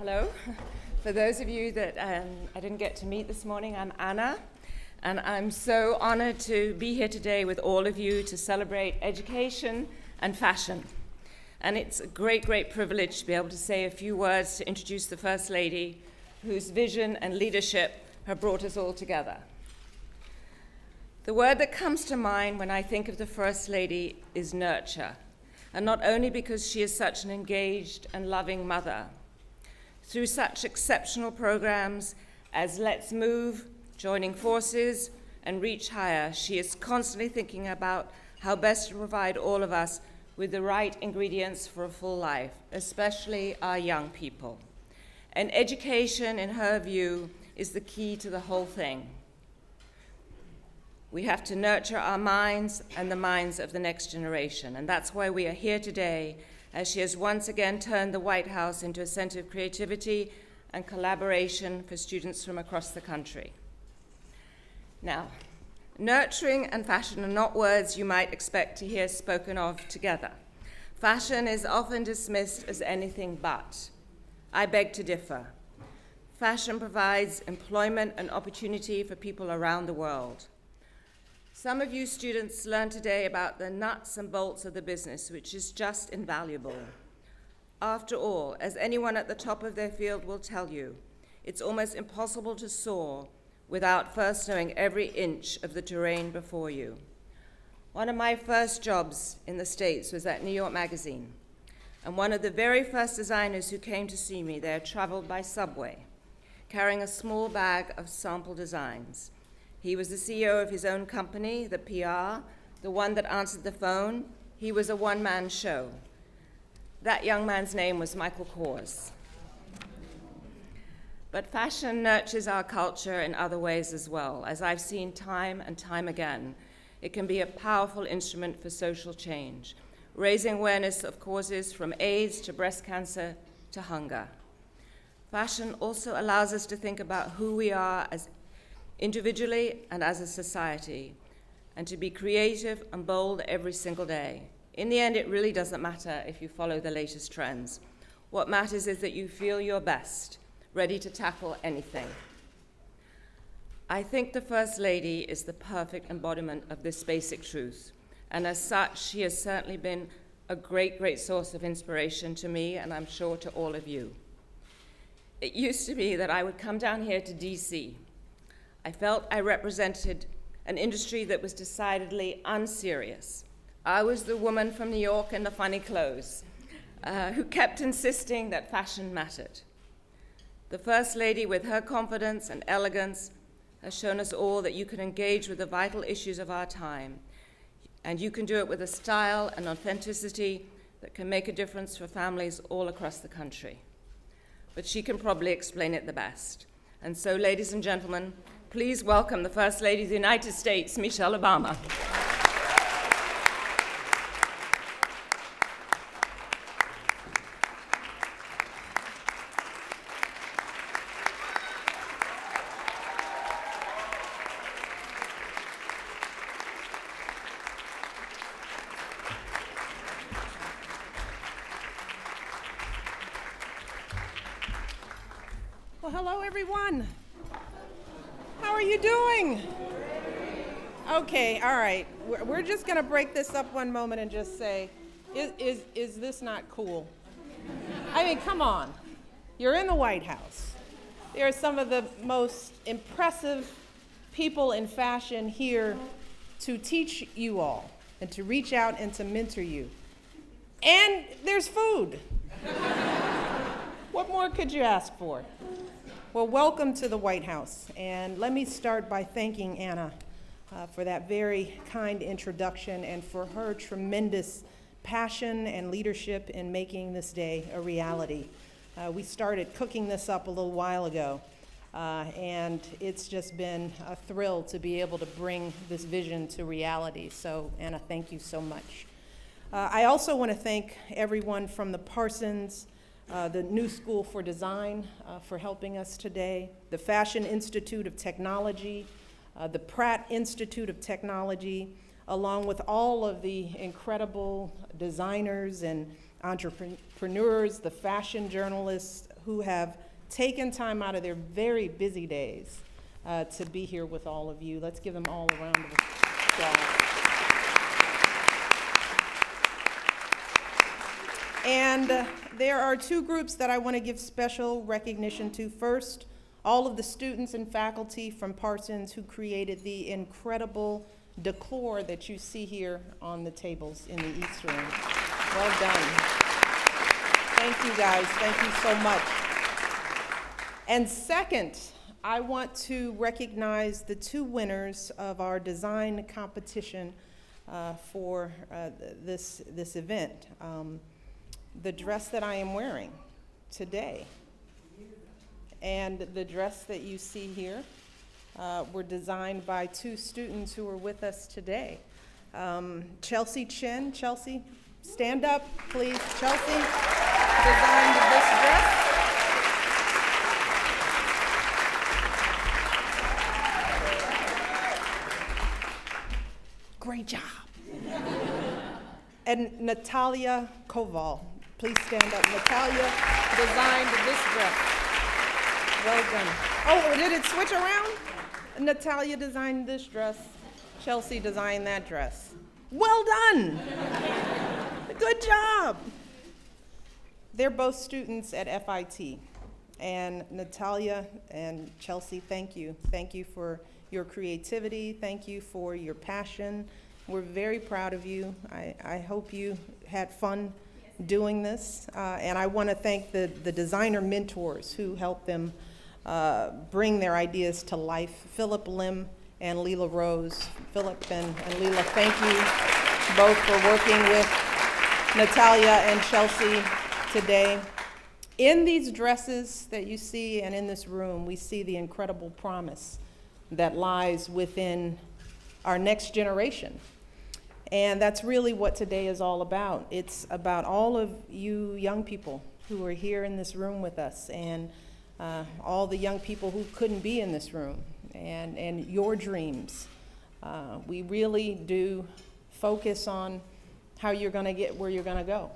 Hello. For those of you that I didn't get to meet this morning, I'm Anna, and I'm so honored to be here today with all of you to celebrate education and fashion. And it's a great, great privilege to be able to say a few words to introduce the First Lady, whose vision and leadership have brought us all together. The word that comes to mind when I think of the First Lady is nurture, and not only because she is such an engaged and loving mother. Through such exceptional programs as Let's Move, Joining Forces, and Reach Higher, she is constantly thinking about how best to provide all of us with the right ingredients for a full life, especially our young people. And education, in her view, is the key to the whole thing. We have to nurture our minds and the minds of the next generation, and that's why we are here today, as she has once again turned the White House into a center of creativity and collaboration for students from across the country. Now, nurturing and fashion are not words you might expect to hear spoken of together. Fashion is often dismissed as anything but. I beg to differ. Fashion provides employment and opportunity for people around the world. Some of you students learned today about the nuts and bolts of the business, which is just invaluable. After all, as anyone at the top of their field will tell you, it's almost impossible to soar without first knowing every inch of the terrain before you. One of my first jobs in the States was at New York Magazine, and one of the very first designers who came to see me there traveled by subway, carrying a small bag of sample designs. He was the CEO of his own company, the PR, the one that answered the phone. He was a one-man show. That young man's name was Michael Kors. But fashion nurtures our culture in other ways as well. As I've seen time and time again, it can be a powerful instrument for social change, raising awareness of causes from AIDS to breast cancer to hunger. Fashion also allows us to think about who we are as individually and as a society, and to be creative and bold every single day. In the end, it really doesn't matter if you follow the latest trends. What matters is that you feel your best, ready to tackle anything. I think the First Lady is the perfect embodiment of this basic truth, and as such, she has certainly been a great, great source of inspiration to me, and I'm sure to all of you. It used to be that I would come down here to DC. I felt I represented an industry that was decidedly unserious. I was the woman from New York in the funny clothes who kept insisting that fashion mattered. The First Lady, with her confidence and elegance, has shown us all that you can engage with the vital issues of our time, and you can do it with a style and authenticity that can make a difference for families all across the country. But she can probably explain it the best. And so, ladies and gentlemen, please welcome the First Lady of the United States, Michelle Obama. Well, hello, everyone. How are you doing? Okay, all right. We're just going to break this up one moment and just say, is this not cool? I mean, come on. You're in the White House. There are some of the most impressive people in fashion here to teach you all and to reach out and to mentor you. And there's food. What more could you ask for? Well, welcome to the White House, and let me start by thanking Anna for that very kind introduction and for her tremendous passion and leadership in making this day a reality. We started cooking this up a little while ago, and it's just been a thrill to be able to bring this vision to reality. So, Anna, thank you so much. I also want to thank everyone from the Parsons, the New School for Design for helping us today, the Fashion Institute of Technology, the Pratt Institute of Technology, along with all of the incredible designers and entrepreneurs, the fashion journalists who have taken time out of their very busy days to be here with all of you. Let's give them all a round of applause. And there are two groups that I want to give special recognition to. First, all of the students and faculty from Parsons who created the incredible decor that you see here on the tables in the East Room. Well done. Thank you guys, thank you so much. And second, I want to recognize the two winners of our design competition for this event. The dress that I am wearing today and the dress that you see here were designed by two students who are with us today. Chelsea Chin. Chelsea, stand up, please. Chelsea designed this dress. Great job. And Natalia Koval. Please stand up. Natalia designed this dress. Well done. Oh, did it switch around? Natalia designed this dress. Chelsea designed that dress. Well done. Good job. They're both students at FIT. And Natalia and Chelsea, thank you. Thank you for your creativity. Thank you for your passion. We're very proud of you. I hope you had fun doing this. And I want to thank the designer mentors who helped them bring their ideas to life. Philip Lim and Leela Rose. Philip and Leela, thank you both for working with Natalia and Chelsea today. In these dresses that you see and in this room, we see the incredible promise that lies within our next generation. And that's really what today is all about. It's about all of you young people who are here in this room with us, and all the young people who couldn't be in this room, and your dreams. We really do focus on how you're going to get where you're going to go.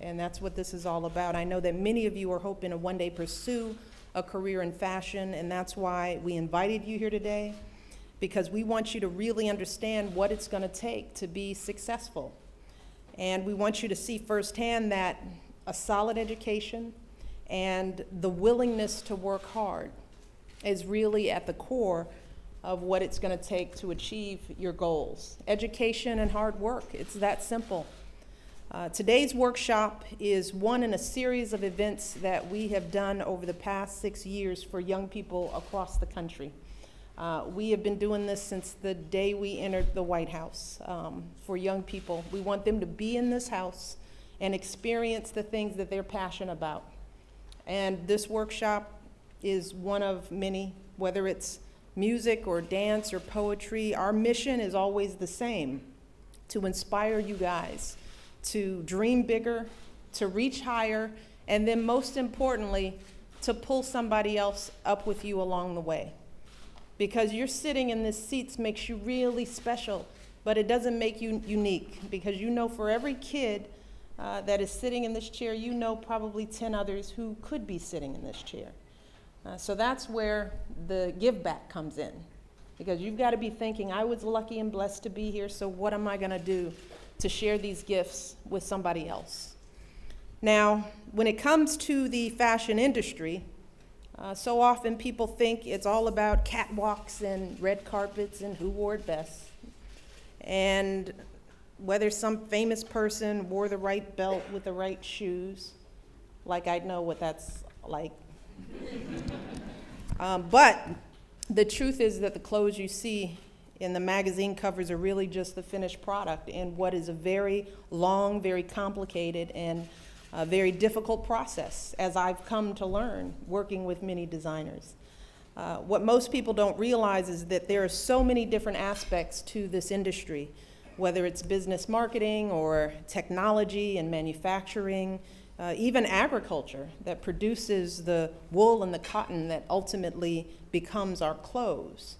And that's what this is all about. I know that many of you are hoping to one day pursue a career in fashion, and that's why we invited you here today, because we want you to really understand what it's going to take to be successful. And we want you to see firsthand that a solid education and the willingness to work hard is really at the core of what it's going to take to achieve your goals. Education and hard work, it's that simple. Today's workshop is one in a series of events that we have done over the past 6 years for young people across the country. We have been doing this since the day we entered the White House for young people. We want them to be in this house and experience the things that they're passionate about. And this workshop is one of many, whether it's music or dance or poetry. Our mission is always the same: to inspire you guys to dream bigger, to reach higher, and then most importantly, to pull somebody else up with you along the way. Because you're sitting in this seat makes you really special, but it doesn't make you unique, because you know for every kid that is sitting in this chair, you know probably 10 others who could be sitting in this chair. So that's where the give back comes in, because you've got to be thinking, I was lucky and blessed to be here, so what am I going to do to share these gifts with somebody else? Now, when it comes to the fashion industry, so often people think it's all about catwalks and red carpets and who wore it best, and whether some famous person wore the right belt with the right shoes, like I know what that's like. But the truth is that the clothes you see in the magazine covers are really just the finished product in what is a very long, very complicated, and a very difficult process, as I've come to learn working with many designers. What most people don't realize is that there are so many different aspects to this industry, whether it's business marketing or technology and manufacturing, even agriculture that produces the wool and the cotton that ultimately becomes our clothes.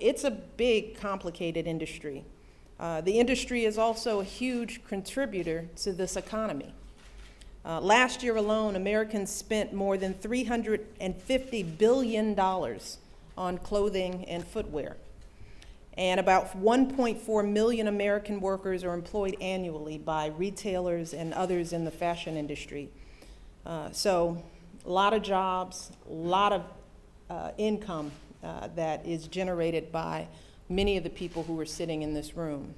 It's a big, complicated industry. The industry is also a huge contributor to this economy. Last year alone, Americans spent more than $350 billion on clothing and footwear. And about 1.4 million American workers are employed annually by retailers and others in the fashion industry. So a lot of jobs, a lot of income that is generated by many of the people who are sitting in this room.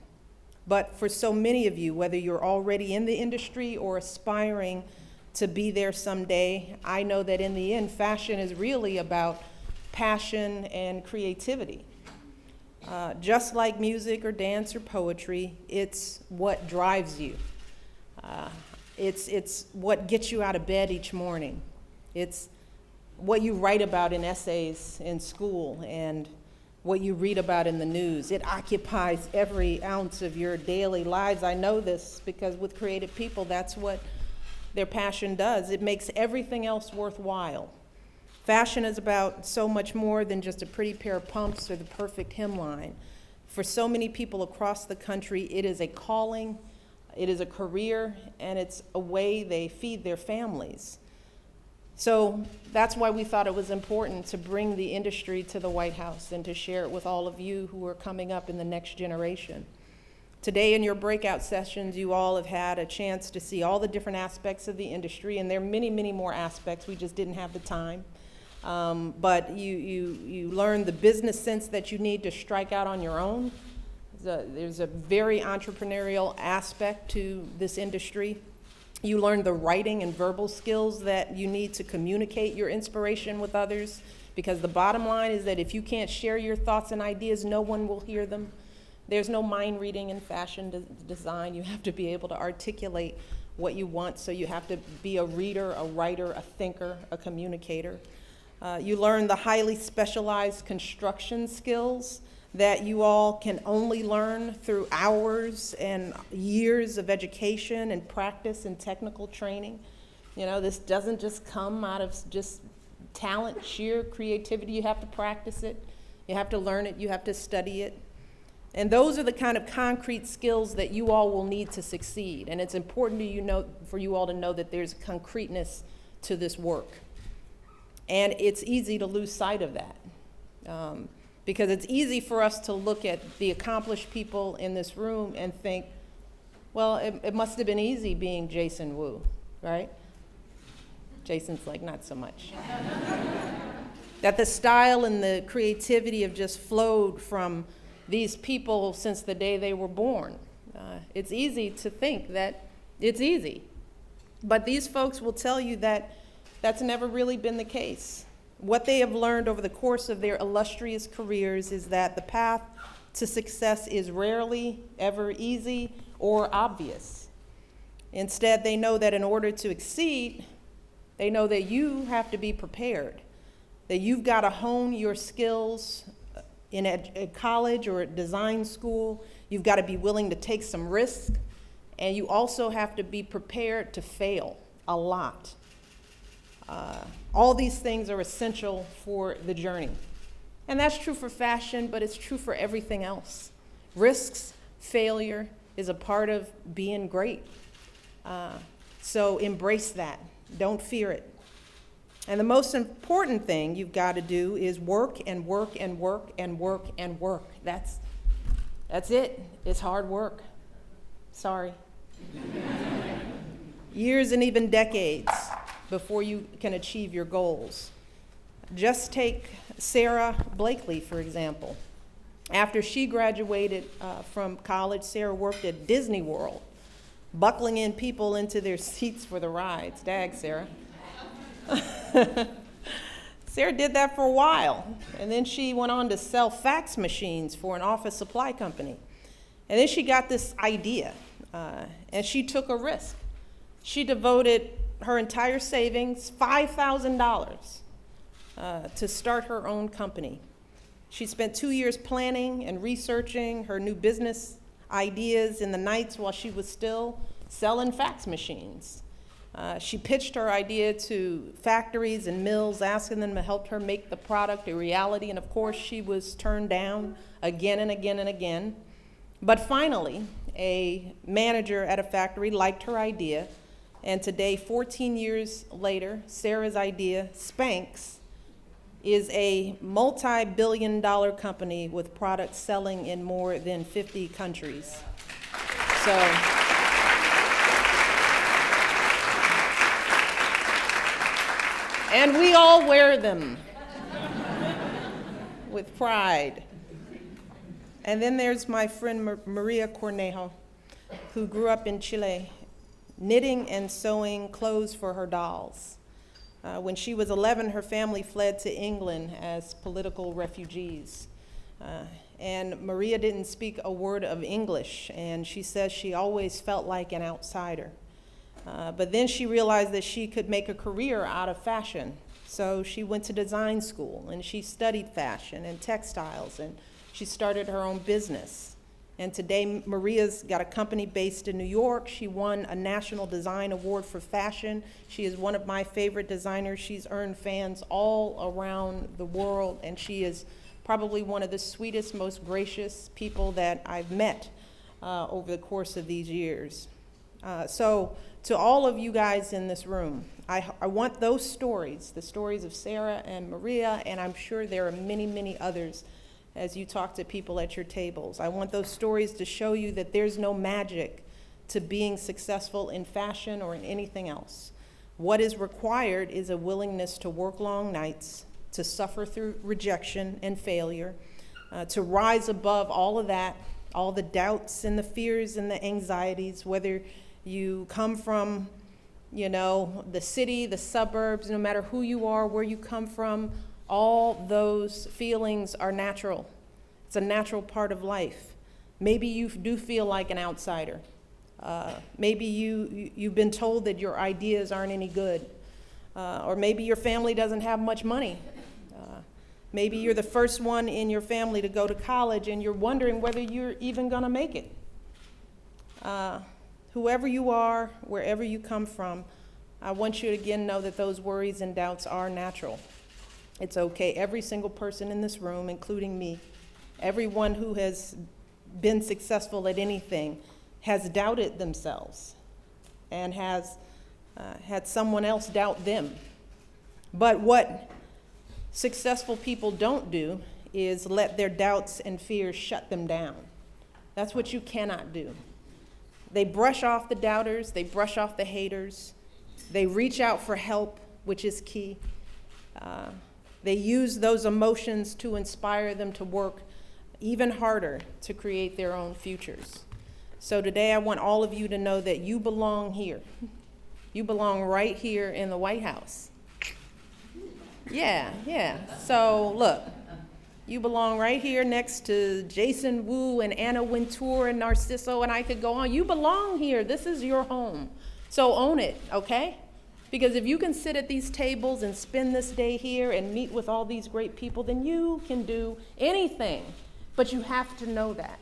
But for so many of you, whether you're already in the industry or aspiring to be there someday, I know that in the end, fashion is really about passion and creativity. Just like music or dance or poetry, it's what drives you. It's what gets you out of bed each morning. It's what you write about in essays in school and what you read about in the news. It occupies every ounce of your daily lives. I know this because with creative people, that's what their passion does. It makes everything else worthwhile. Fashion is about so much more than just a pretty pair of pumps or the perfect hemline. For so many people across the country, it is a calling, it is a career, and it's a way they feed their families. So that's why we thought it was important to bring the industry to the White House and to share it with all of you who are coming up in the next generation. Today in your breakout sessions, you all have had a chance to see all the different aspects of the industry, and there are many, many more aspects. We just didn't have the time. But you learn the business sense that you need to strike out on your own. There's a very entrepreneurial aspect to this industry. You learn the writing and verbal skills that you need to communicate your inspiration with others, because the bottom line is that if you can't share your thoughts and ideas, no one will hear them. There's no mind reading in fashion design. You have to be able to articulate what you want, so you have to be a reader, a writer, a thinker, a communicator. You learn the highly specialized construction skills that you all can only learn through hours and years of education and practice and technical training. You know, this doesn't just come out of just talent, sheer creativity. You have to practice it. You have to learn it. You have to study it. And those are the kind of concrete skills that you all will need to succeed. And it's important for you all to know that there's concreteness to this work. And it's easy to lose sight of that. Because it's easy for us to look at the accomplished people in this room and think, well, it must have been easy being Jason Wu, right? Jason's like, not so much. That the style and the creativity have just flowed from these people since the day they were born. It's easy to think that it's easy. But these folks will tell you that that's never really been the case. What they have learned over the course of their illustrious careers is that the path to success is rarely ever easy or obvious. Instead, they know that in order to exceed, they know that you have to be prepared, that you've got to hone your skills in a college or at design school. You've got to be willing to take some risk, and you also have to be prepared to fail a lot. All these things are essential for the journey. And that's true for fashion, but it's true for everything else. Risks, failure is a part of being great. So embrace that. Don't fear it. And the most important thing you've got to do is work and work and work and work and work. That's it. It's hard work. Sorry. Years and even decades before you can achieve your goals. Just take Sarah Blakely, for example. After she graduated from college, Sarah worked at Disney World, buckling in people into their seats for the rides. Dag, Sarah. Sarah did that for a while, and then she went on to sell fax machines for an office supply company. And then she got this idea, and she took a risk. She devoted her entire savings, $5,000, to start her own company. She spent 2 years planning and researching her new business ideas in the nights while she was still selling fax machines. She pitched her idea to factories and mills, asking them to help her make the product a reality, and of course she was turned down again and again and again. But finally, a manager at a factory liked her idea, And today, 14 years later, Sarah's idea, Spanx, is a multi-billion-dollar company with products selling in more than 50 countries. So, and we all wear them with pride. And then there's my friend Maria Cornejo, who grew up in Chile, knitting and sewing clothes for her dolls. When she was 11, her family fled to England as political refugees. And Maria didn't speak a word of English, and she says she always felt like an outsider. But then she realized that she could make a career out of fashion. So she went to design school, and she studied fashion and textiles, and she started her own business. And today, Maria's got a company based in New York. She won a National Design Award for fashion. She is one of my favorite designers. She's earned fans all around the world, and she is probably one of the sweetest, most gracious people that I've met over the course of these years. So to all of you guys in this room, I want those stories, the stories of Sarah and Maria, and I'm sure there are many, many others as you talk to people at your tables. I want those stories to show you that there's no magic to being successful in fashion or in anything else. What is required is a willingness to work long nights, to suffer through rejection and failure, to rise above all of that, all the doubts and the fears and the anxieties, whether you come from, the city, the suburbs, no matter who you are, where you come from, all those feelings are natural. It's a natural part of life. Maybe you do feel like an outsider. Maybe you've been told that your ideas aren't any good. Or maybe your family doesn't have much money. Maybe you're the first one in your family to go to college and you're wondering whether you're even gonna make it. Whoever you are, wherever you come from, I want you to again know that those worries and doubts are natural. It's okay. Every single person in this room, including me, everyone who has been successful at anything has doubted themselves and has had someone else doubt them. But what successful people don't do is let their doubts and fears shut them down. That's what you cannot do. They brush off the doubters, they brush off the haters, they reach out for help, which is key. They use those emotions to inspire them to work even harder to create their own futures. So today I want all of you to know that you belong here. You belong right here in the White House. Yeah. So look, you belong right here next to Jason Wu and Anna Wintour and Narciso, and I could go on. You belong here. This is your home. So own it, okay? Because if you can sit at these tables and spend this day here and meet with all these great people, then you can do anything. But you have to know that.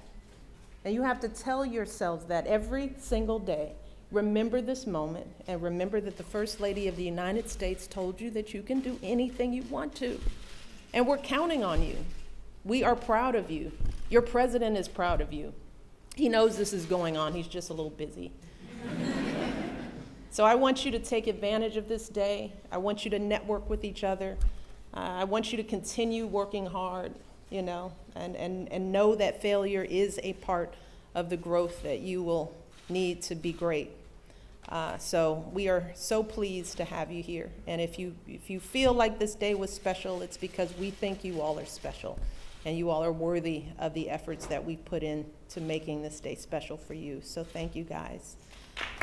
And you have to tell yourselves that every single day. Remember this moment, and remember that the First Lady of the United States told you that you can do anything you want to. And we're counting on you. We are proud of you. Your president is proud of you. He knows this is going on. He's just a little busy. So I want you to take advantage of this day. I want you to network with each other. I want you to continue working hard, and know that failure is a part of the growth that you will need to be great. So we are so pleased to have you here. And if you feel like this day was special, it's because we think you all are special, and you all are worthy of the efforts that we put in to making this day special for you. So thank you, guys.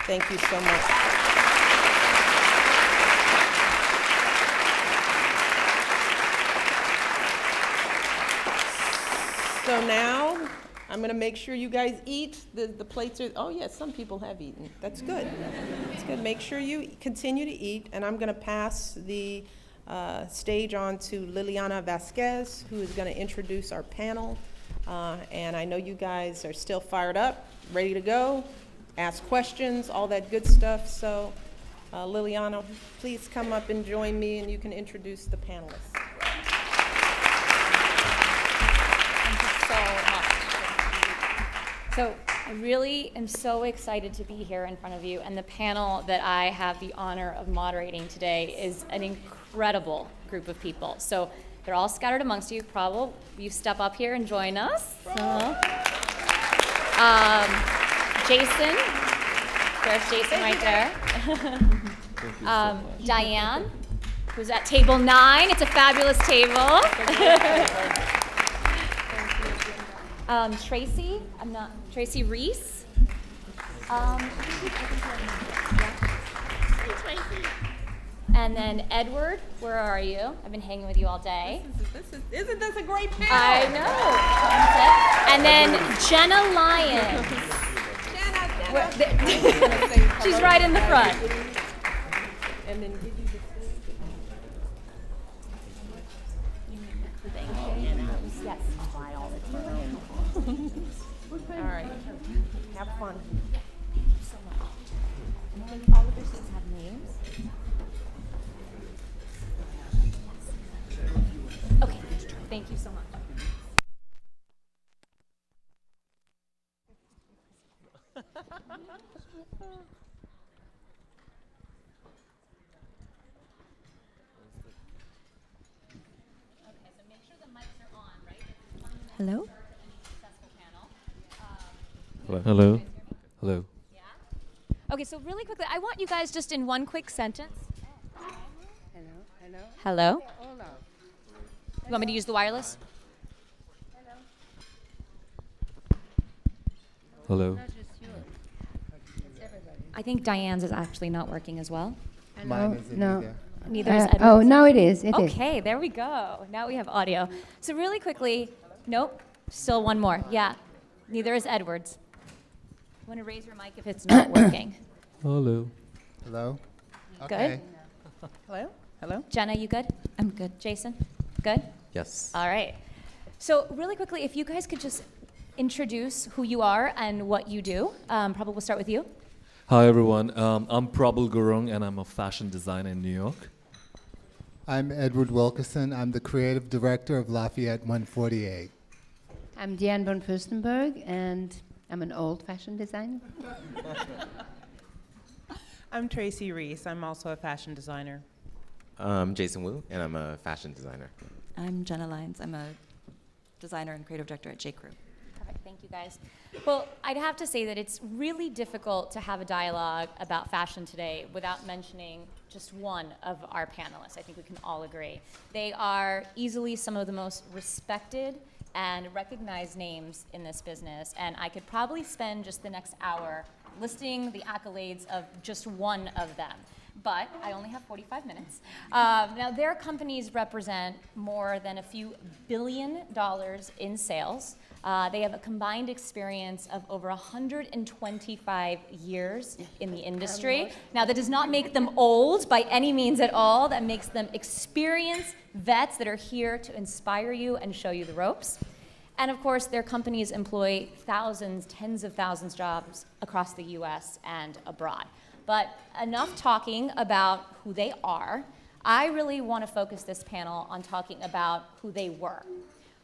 Thank you so much. So now, I'm going to make sure you guys eat. The plates are, oh yes, some people have eaten. That's good. That's good. Make sure you continue to eat, and I'm going to pass the stage on to Liliana Vasquez, who is going to introduce our panel. And I know you guys are still fired up, ready to go, ask questions, all that good stuff. So Liliana, please come up and join me, and you can introduce the panelists. So I really am so excited to be here in front of you, and the panel that I have the honor of moderating today is an incredible group of people. So they're all scattered amongst you. Probably you step up here and join us. Jason, there's Jason right there. Diane, who's at table 9. It's a fabulous table. Tracy Reese. And then Edward, where are you? I've been hanging with you all day. Isn't this a great panel? I know. And then Jenna Lyons. She's right in the front. And then give you the Yes. All right. Have fun. All of your seats have names. Okay, thank you so much. Hello? Hello. Hello. Okay, so really quickly, I want you guys just in one quick sentence. Hello? Hello? Hola. You want me to use the wireless? Hello. I think Diane's is actually not working as well. Mine isn't either. Neither is Edward's. Oh, now it is. It is. Okay, there we go. Now we have audio. So really quickly, nope, still one more. Yeah, neither is Edward's. You want to raise your mic if it's not working. Hello. Hello? Good? Hello? Hello? Jenna, you good? I'm good. Jason, good? Yes. All right. So really quickly, if you guys could just introduce who you are and what you do. Probably we'll start with you. Hi everyone. I'm Prabal Gurung and I'm a fashion designer in New York. I'm Edward Wilkerson. I'm the creative director of Lafayette 148. I'm Diane von Fürstenberg, and I'm an old fashion designer. I'm Tracy Reese. I'm also a fashion designer. I'm Jason Wu, and I'm a fashion designer. I'm Jenna Lyons. I'm a designer and creative director at J. Crew. Perfect. Thank you, guys. Well, I'd have to say that it's really difficult to have a dialogue about fashion today without mentioning just one of our panelists. I think we can all agree. They are easily some of the most respected and recognized names in this business, and I could probably spend just the next hour listing the accolades of just one of them. But I only have 45 minutes. Now, their companies represent more than a few $1 billion in sales. They have a combined experience of over 125 years in the industry. Now, that does not make them old by any means at all. That makes them experienced vets that are here to inspire you and show you the ropes. And of course, their companies employ thousands, tens of thousands of jobs across the US and abroad. But enough talking about who they are. I really want to focus this panel on talking about who they were.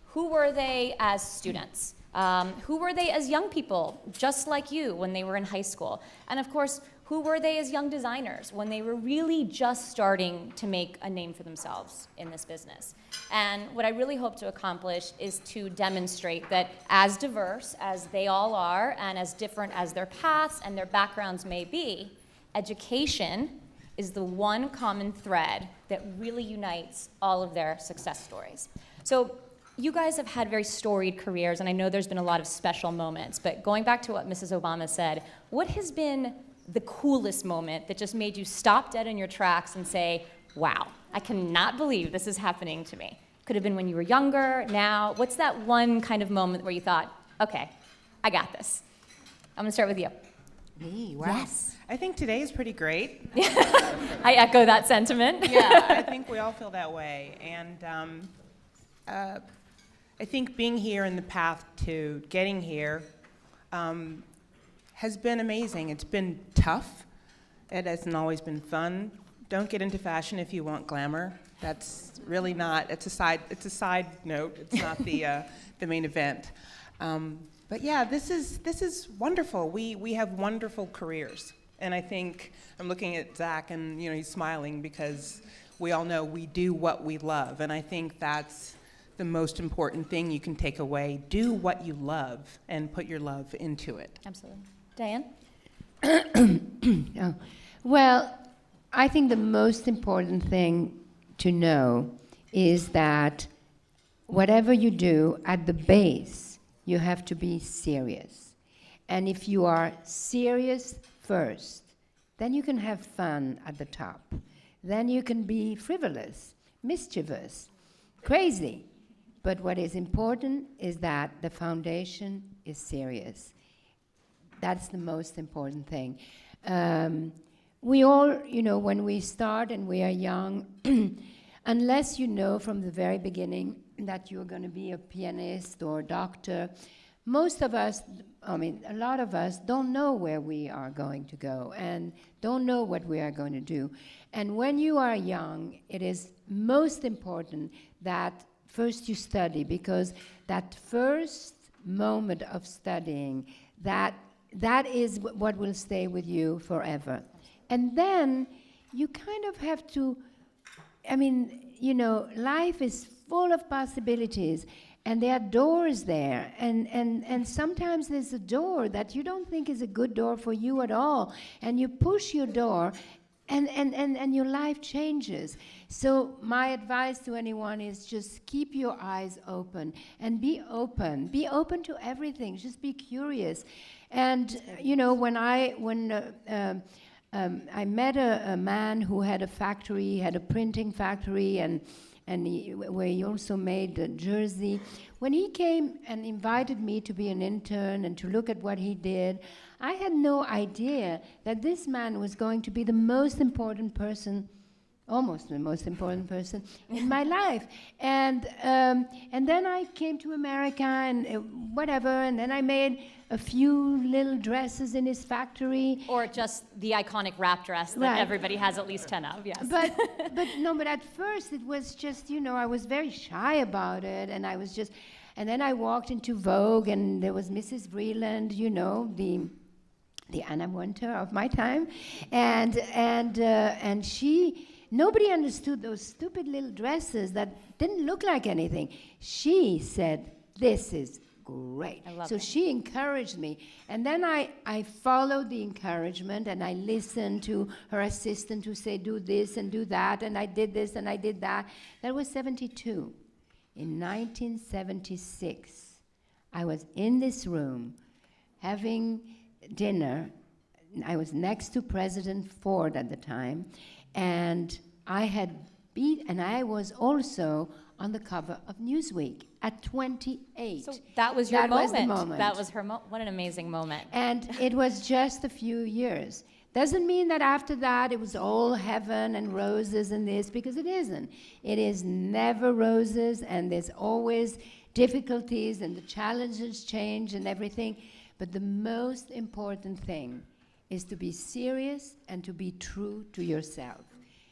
Who were they as students? Who were they as young people, just like you when they were in high school? And of course, who were they as young designers when they were really just starting to make a name for themselves in this business? And what I really hope to accomplish is to demonstrate that as diverse as they all are and as different as their paths and their backgrounds may be, education is the one common thread that really unites all of their success stories. So you guys have had very storied careers, and I know there's been a lot of special moments, but going back to what Mrs. Obama said, what has been the coolest moment that just made you stop dead in your tracks and say, wow, I cannot believe this is happening to me? Could have been when you were younger, now. What's that one kind of moment where you thought, okay, I got this? I'm gonna start with you. Me? Wow. Yes. I think today is pretty great. I echo that sentiment. Yeah, I think we all feel that way. And I think being here in the path to getting here has been amazing. It's been tough. It hasn't always been fun. Don't get into fashion if you want glamour. That's really not. It's a side note. It's not the main event. But yeah, this is wonderful. We have wonderful careers, and I think I'm looking at Zach, and he's smiling because we all know we do what we love, and I think that's the most important thing you can take away. Do what you love and put your love into it. Absolutely. Diane? Oh. Well, I think the most important thing to know is that whatever you do at the base, you have to be serious. And if you are serious first, then you can have fun at the top. Then you can be frivolous, mischievous, crazy. But what is important is that the foundation is serious. That's the most important thing. We all, when we start and we are young, unless you know from the very beginning that you're going to be a pianist or a doctor, most of us, a lot of us don't know where we are going to go and don't know what we are going to do. And when you are young, it is most important that first you study, because that first moment of studying, that is what will stay with you forever. And then you kind of have to, life is full of possibilities, and there are doors there, and sometimes there's a door that you don't think is a good door for you at all, and you push your door, and your life changes. So my advice to anyone is just keep your eyes open and be open. Be open to everything. Just be curious. And when I met a man who had a factory, had a printing factory, where he also made a jersey. When he came and invited me to be an intern and to look at what he did, I had no idea that this man was going to be the most important person, almost the most important person in my life. And then I came to America and whatever, and then I made a few little dresses in his factory. Or just the iconic wrap dress that everybody has at least 10 of, yes. But at first it was just, I was very shy about it, and I was just, and then I walked into Vogue, and there was Mrs. Vreeland, the Anna Wintour of my time, and she, nobody understood those stupid little dresses that didn't look like anything. She said, "This is great." I love so that. She encouraged me, and then I followed the encouragement, and I listened to her assistant who said, "Do this and do that," and I did this and I did that. That was 72. In 1976, I was in this room having dinner. I was next to President Ford at the time, and I was also on the cover of Newsweek at 28. So that was your That moment. was the moment. That was her what an amazing moment. And it was just a few years. Doesn't mean that after that it was all heaven and roses and this, because it isn't. It is never roses, and there's always difficulties, and the challenges change and everything. But the most important thing is to be serious and to be true to yourself,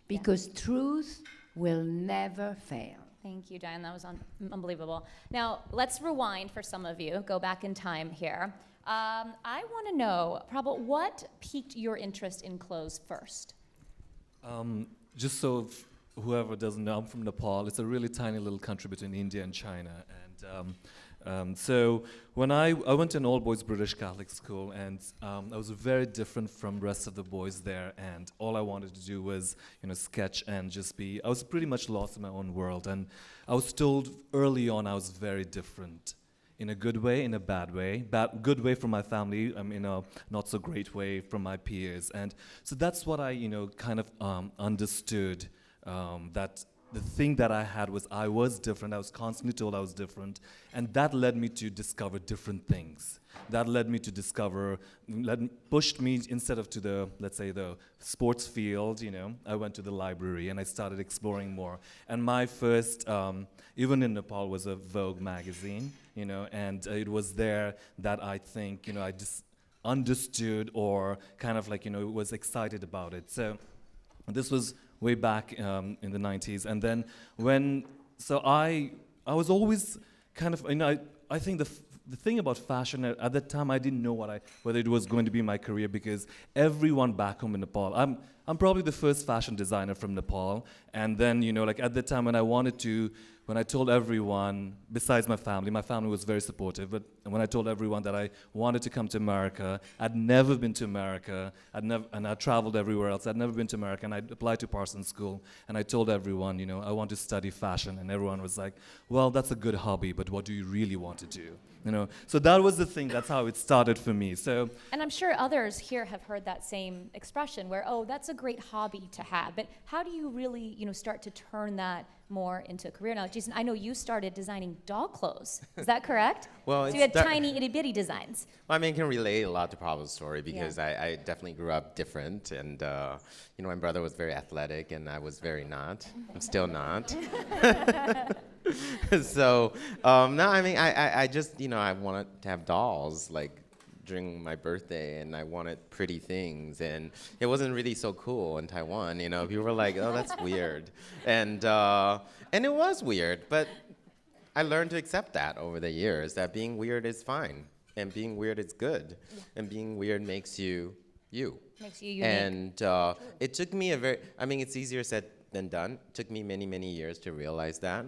because truth will never fail. Thank you, Diane. That was unbelievable. Now, let's rewind for some of you. Go back in time here. I want to know, Prabal, what piqued your interest in clothes first? Just so whoever doesn't know, I'm from Nepal. It's a really tiny little country between India and China. And so when I went to an all-boys British Catholic school, and I was very different from the rest of the boys there, and all I wanted to do was, sketch and just I was pretty much lost in my own world, and I was told early on I was very different, in a good way, in a bad way. Good way from my family, in a not so great way from my peers, and so that's what I, kind of understood, that the thing that I had was I was different. I was constantly told I was different, and that led me to discover different things. That led me to discover, pushed me instead of to the, let's say, the sports field. I went to the library and I started exploring more. And my first, even in Nepal, was a Vogue magazine. And it was there that I think, I just understood, or kind of like, was excited about it. So this was way back in the 90s. And then I was always kind of, I think the thing about fashion at that time, I didn't know whether it was going to be my career, because everyone back home in Nepal, I'm probably the first fashion designer from Nepal. And then, like at the time when I told everyone, besides my family was very supportive, but when I told everyone that I wanted to come to America, I'd never been to America, and I traveled everywhere else. I'd never been to America, and I applied to Parsons School, and I told everyone, I want to study fashion, and everyone was like, well, that's a good hobby, but what do you really want to do? So that was the thing. That's how it started for me. So, And I'm sure others here have heard that same expression where, oh, that's a great hobby to have. But how do you really, start to turn that more into a career? Now, Jason, I know you started designing dog clothes. Is that correct? Well, so you had tiny itty bitty designs. Well, I mean, I can relate a lot to Pablo's story because I definitely grew up different, and my brother was very athletic, and I was very not. I'm still not. So no, I mean, I just I wanted to have dolls like during my birthday, and I wanted pretty things, and it wasn't really so cool in Taiwan. People were like, "Oh, that's weird," and it was weird, but I learned to accept that over the years, that being weird is fine, and being weird is good, and being weird makes you you. Makes you unique. And it took me it's easier said than done. It took me many, many years to realize that.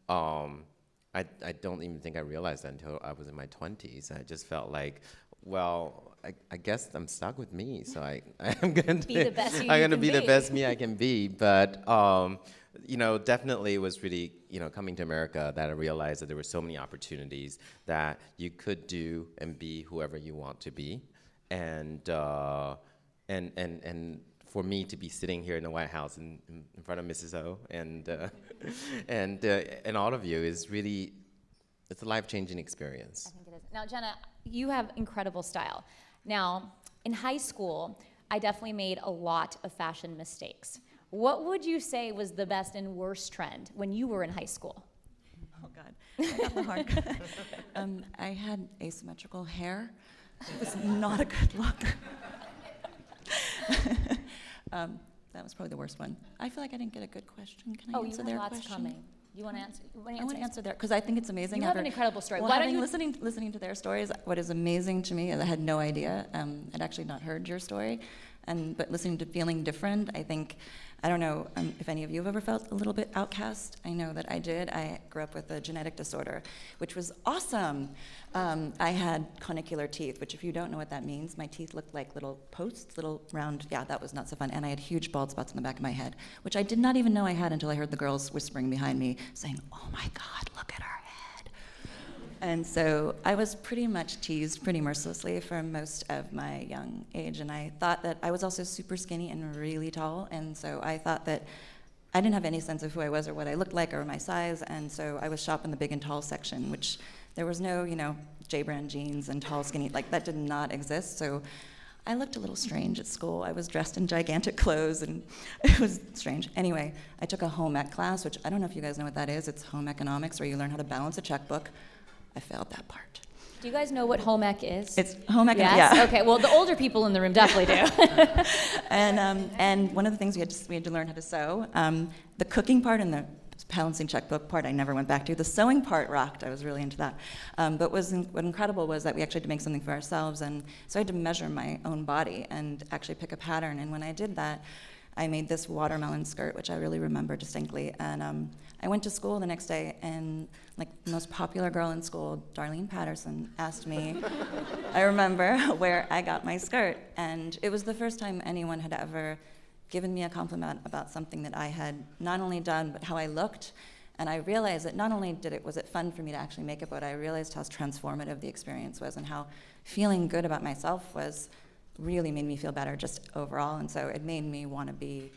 I don't even think I realized that until I was in my 20s. I just felt like, well, I guess I'm stuck with me, so I'm going to be the best you I'm going to can be the be. best me I can be. But definitely it was really coming to America that I realized that there were so many opportunities that you could do and be whoever you want to be, and for me to be sitting here in the White House in front of Mrs. O and all of you is really, it's a life-changing experience. I think it is. Now, Jenna, you have incredible style. Now, in high school, I definitely made a lot of fashion mistakes. What would you say was the best and worst trend when you were in high school? Oh, God. I got the hard. I had asymmetrical hair. It was not a good look. That was probably the worst one. I feel like I didn't get a good question. Can I answer their lots question? coming. You want to answer? I want to answer their, because I think it's amazing. You have an incredible story. Well, Why don't you listening to their stories, what is amazing to me is I had no idea. I'd actually not heard your story, but listening to Feeling Different, I think, I don't know if any of you have ever felt a little bit outcast. I know that I did. I grew up with a genetic disorder, which was awesome. I had conicular teeth, which if you don't know what that means, my teeth looked like little posts, little round, that was not so fun. And I had huge bald spots in the back of my head, which I did not even know I had until I heard the girls whispering behind me saying, "Oh my God, look at her head." And so I was pretty much teased pretty mercilessly for most of my young age, and I thought that I was also super skinny and really tall, and so I thought that I didn't have any sense of who I was or what I looked like or my size, and so I was shopping the big and tall section, which there was no, J-brand jeans and tall skinny, like that did not exist, so I looked a little strange at school. I was dressed in gigantic clothes, and it was strange. Anyway, I took a home ec class, which I don't know if you guys know what that is. It's home economics, where you learn how to balance a checkbook. I failed that part. Do you guys know what home ec is? It's home ec. Yes? Yeah. Okay. Well, the older people in the room definitely do. And one of the things we had to learn how to sew. The cooking part and the balancing checkbook part I never went back to. The sewing part rocked. I was really into that. But what incredible was that we actually had to make something for ourselves, and so I had to measure my own body and actually pick a pattern. And when I did that, I made this watermelon skirt, which I really remember distinctly. And I went to school the next day, and like the most popular girl in school, Darlene Patterson, asked me, I remember, where I got my skirt. And it was the first time anyone had ever given me a compliment about something that I had not only done, but how I looked. And I realized that not only was it fun for me to actually make it, but I realized how transformative the experience was, and how feeling good about myself really made me feel better just overall. And so it made me want to be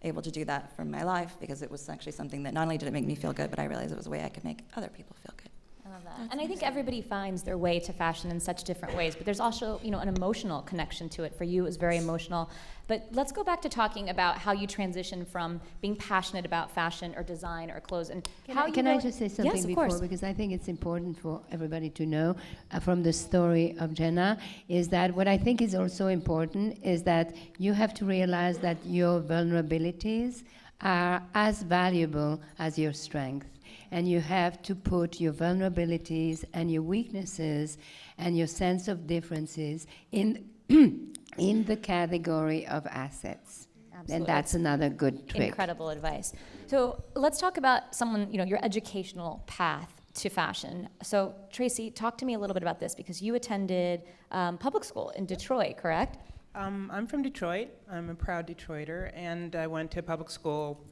able to do that for my life, because it was actually something that not only did it make me feel good, but I realized it was a way I could make other people feel good. I love that. And I think everybody finds their way to fashion in such different ways, but there's also, an emotional connection to it. For you, it was very emotional. But let's go back to talking about how you transitioned from being passionate about fashion or design or clothes, and Can I just say something Yes, of before? course. Because I think it's important for everybody to know from the story of Jenna, is that what I think is also important is that you have to realize that your vulnerabilities are as valuable as your strength. And you have to put your vulnerabilities and your weaknesses and your sense of differences in, in the category of assets. Absolutely. And that's another good trick. Incredible advice. So let's talk about someone, your educational path to fashion. So Tracy, talk to me a little bit about this because you attended public school in Detroit, correct? I'm from Detroit. I'm a proud Detroiter, and I went to public school,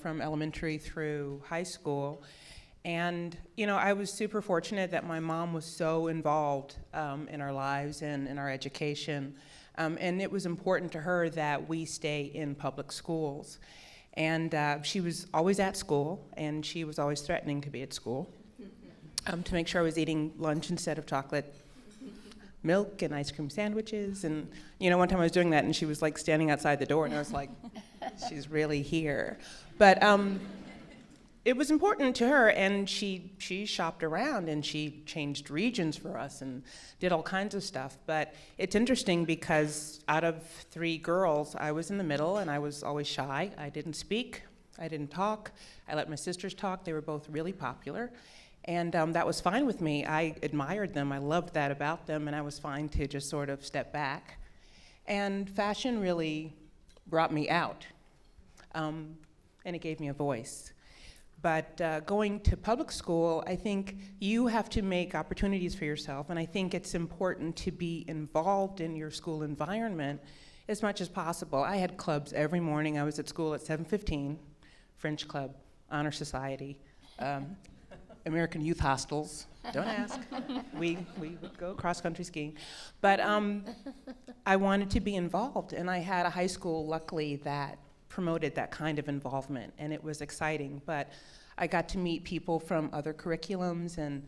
from elementary through high school. And, I was super fortunate that my mom was so involved in our lives and in our education. And it was important to her that we stay in public schools. And she was always at school, and she was always threatening to be at school to make sure I was eating lunch instead of chocolate milk and ice cream sandwiches. And, one time I was doing that, and she was, like, standing outside the door, and I was like, she's really here. But it was important to her, and she shopped around, and she changed regions for us and did all kinds of stuff. But it's interesting because out of 3 girls, I was in the middle, and I was always shy. I didn't speak. I didn't talk. I let my sisters talk. They were both really popular. And that was fine with me. I admired them. I loved that about them, and I was fine to just sort of step back. And fashion really brought me out, and it gave me a voice. But going to public school, I think you have to make opportunities for yourself, and I think it's important to be involved in your school environment as much as possible. I had clubs every morning. I was at school at 7:15, French Club, Honor Society, American Youth Hostels. Don't ask. We would go cross-country skiing. But I wanted to be involved, and I had a high school, luckily, that promoted that kind of involvement, and it was exciting. But I got to meet people from other curriculums and,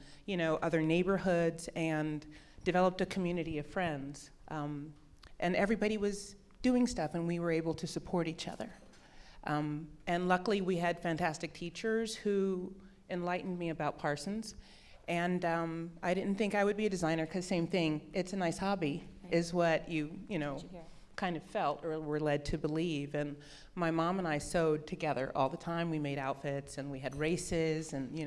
other neighborhoods, and developed a community of friends. And everybody was doing stuff, and we were able to support each other. And luckily, we had fantastic teachers who enlightened me about Parsons. And I didn't think I would be a designer, because same thing, it's a nice hobby, is what you kind of felt or were led to believe. And my mom and I sewed together all the time. We made outfits, and we had races, and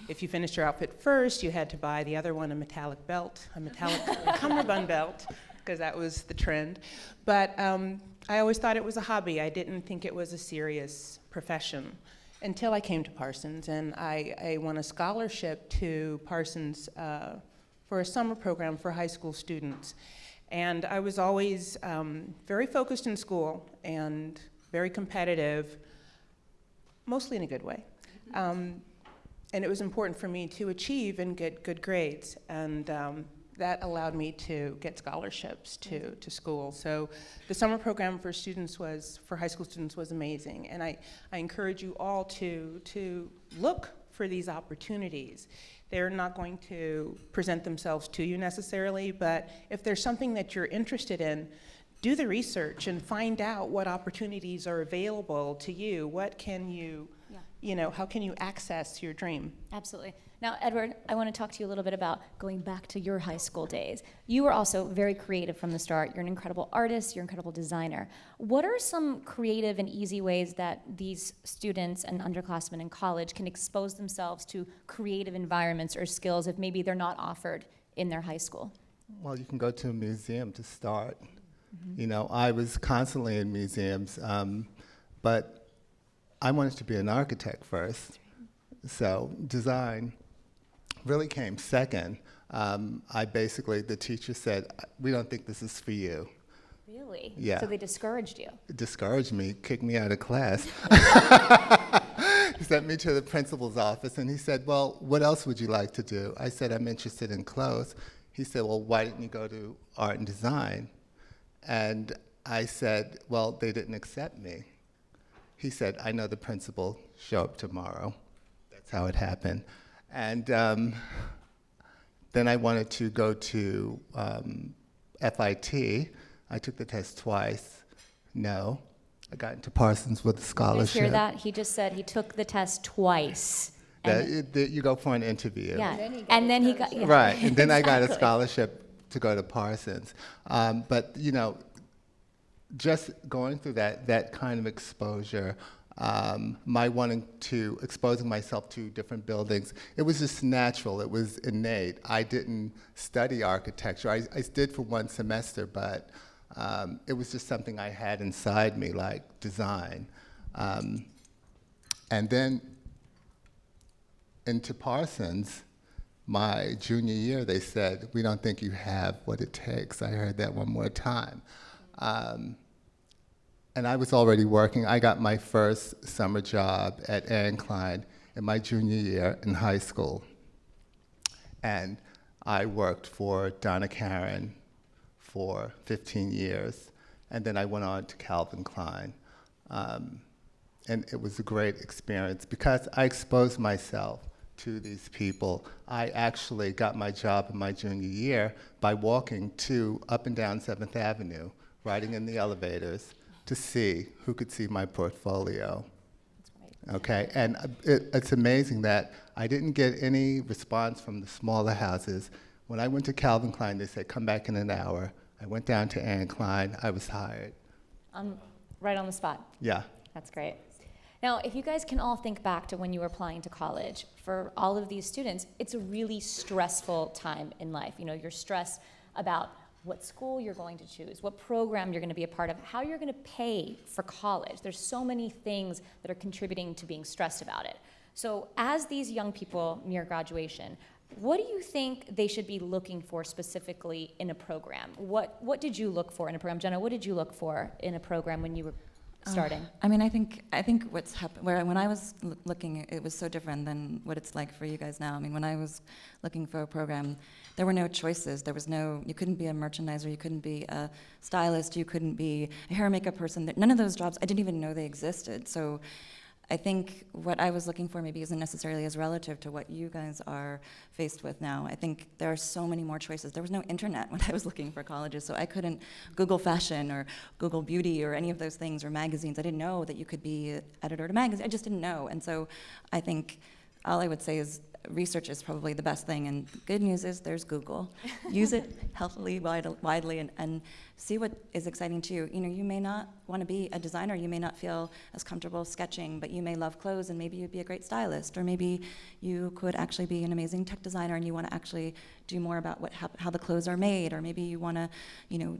if you finished your outfit first, you had to buy the other one a metallic belt, a metallic cummerbund belt, because that was the trend. But I always thought it was a hobby. I didn't think it was a serious profession until I came to Parsons, and I won a scholarship to Parsons for a summer program for high school students. And I was always very focused in school and very competitive, mostly in a good way. And it was important for me to achieve and get good grades. And that allowed me to get scholarships to school. So the summer program for high school students was amazing. And I encourage you all to look for these opportunities. They're not going to present themselves to you necessarily, but if there's something that you're interested in, do the research and find out what opportunities are available to you. What can you, how can you access your dream? Absolutely. Now, Edward, I want to talk to you a little bit about going back to your high school days. You were also very creative from the start. You're an incredible artist. You're an incredible designer. What are some creative and easy ways that these students and underclassmen in college can expose themselves to creative environments or skills if maybe they're not offered in their high school? Well, you can go to a museum to start. I was constantly in museums, but I wanted to be an architect first. So design really came second. The teacher said, "We don't think this is for you." Really? Yeah. So they discouraged you? It discouraged me, kicked me out of class. He sent me to the principal's office, and he said, "Well, what else would you like to do?" I said, "I'm interested in clothes." He said, "Well, why didn't you go to art and design?" And I said, "Well, they didn't accept me." He said, "I know the principal. Show up tomorrow." That's how it happened. And then I wanted to go to FIT. I took the test twice. No. I got into Parsons with a You guys scholarship. hear that? He just said he took the test twice. You go for an interview. Yeah. And then he got, yeah. Right, and then I got a Exactly. scholarship to go to Parsons. But just going through that kind of exposure my wanting to, exposing myself to different buildings, it was just natural, it was innate. I didn't study architecture. I did for one semester, but it was just something I had inside me, like design. And then into Parsons, my junior year, they said, "We don't think you have what it takes." I heard that one more time. And I was already working. I got my first summer job at Anne Klein in my junior year in high school. And I worked for Donna Karan for 15 years. And then I went on to Calvin Klein. And it was a great experience because I exposed myself to these people. I actually got my job in my junior year by walking up and down 7th Avenue, riding in the elevators, to see who could see my portfolio. Okay, and it's amazing that I didn't get any response from the smaller houses. When I went to Calvin Klein, they said, "Come back in an hour." I went down to Anne Klein, I was hired. Right on the spot. Yeah. That's great. Now, if you guys can all think back to when you were applying to college, for all of these students, it's a really stressful time in life. You know, you're stressed about what school you're going to choose, what program you're going to be a part of, how you're going to pay for college. There's so many things that are contributing to being stressed about it. So as these young people near graduation, what do you think they should be looking for specifically in a program? What did you look for in a program? Jenna, what did you look for in a program when you were starting? I mean, I think what's happened, when I was looking, it was so different than what it's like for you guys now. I mean, when I was looking for a program, there were no choices. You couldn't be a merchandiser, you couldn't be a stylist, you couldn't be a hair and makeup person. None of those jobs, I didn't even know they existed. So I think what I was looking for maybe isn't necessarily as relative to what you guys are faced with now. I think there are so many more choices. There was no internet when I was looking for colleges, so I couldn't Google fashion or Google beauty or any of those things or magazines. I didn't know that you could be an editor at a magazine. I just didn't know. And so I think all I would say is research is probably the best thing, and the good news is there's Google. Use it healthily, widely, and see what is exciting to you. You know, you may not want to be a designer, you may not feel as comfortable sketching, but you may love clothes and maybe you'd be a great stylist, or maybe you could actually be an amazing tech designer and you want to actually do more about how the clothes are made, or maybe you want to,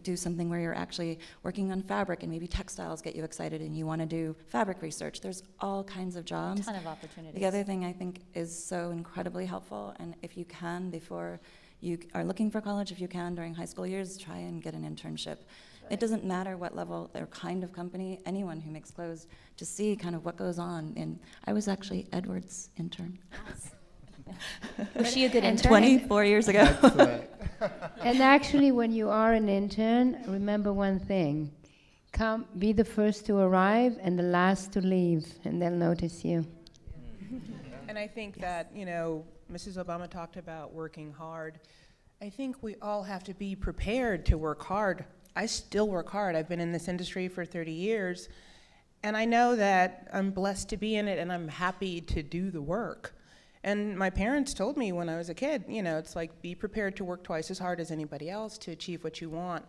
do something where you're actually working on fabric and maybe textiles get you excited and you want to do fabric research. There's all kinds of jobs. A ton of opportunities. The other thing I think is so incredibly helpful, and if you can, before you are looking for college, if you can, during high school years, try and get an internship. It doesn't matter what level or kind of company, anyone who makes clothes, to see kind of what goes on. And I was actually Edward's intern. Was she a good intern? 24 years ago. And actually, when you are an intern, remember one thing. Be the first to arrive and the last to leave, and they'll notice you. And I think that, Mrs. Obama talked about working hard. I think we all have to be prepared to work hard. I still work hard. I've been in this industry for 30 years, and I know that I'm blessed to be in it, and I'm happy to do the work. And my parents told me when I was a kid, it's like, be prepared to work twice as hard as anybody else to achieve what you want.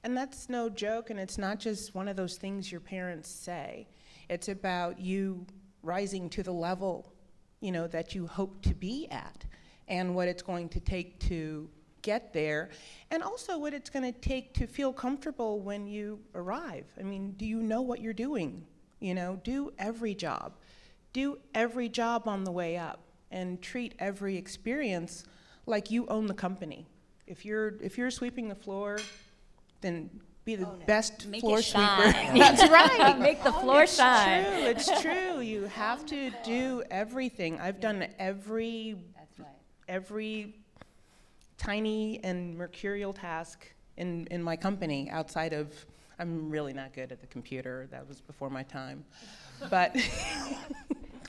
And that's no joke, and it's not just one of those things your parents say. It's about you rising to the level that you hope to be at, and what it's going to take to get there, and also what it's going to take to feel comfortable when you arrive. I mean, do you know what you're doing? Do every job. Do every job on the way up, and treat every experience like you own the company. If you're sweeping the floor, then be the best floor sweeper. That's right. Make the floor shine. It's true. You have to do everything. I've done every tiny and mercurial task in my company outside of, I'm really not good at the computer. That was before my time. But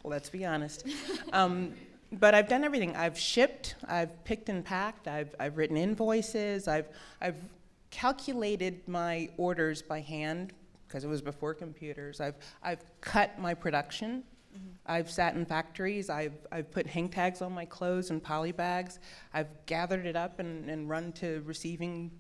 let's be honest. But I've done everything. I've shipped, I've picked and packed, I've written invoices, I've calculated my orders by hand, because it was before computers. I've cut my production. Mm-hmm. I've sat in factories. I've put hang tags on my clothes and poly bags. I've gathered it up and run to receiving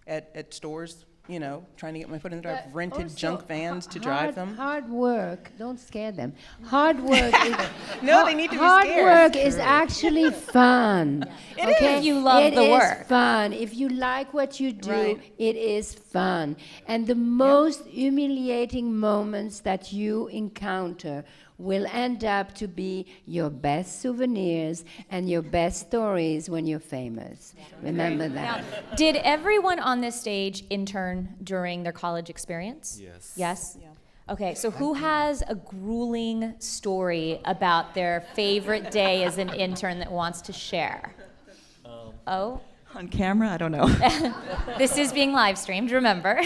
at stores you know, trying to get my foot in the door. I've But rented also, junk vans to hard- drive them. Hard work, don't scare them. Hard work is No, they need to be hard scared. work is actually fun. It okay? If you love It the is work. fun. If you like what you do, Right. it is fun. And the most humiliating moments that you encounter will end up to be your best souvenirs and your best stories when you're famous. Remember Now, that. did everyone on this stage intern during their college experience? Yes. Yes? Okay, so who has a grueling story about their favorite day as an intern that wants to share? Oh, On camera, I don't know. this is being live streamed, remember.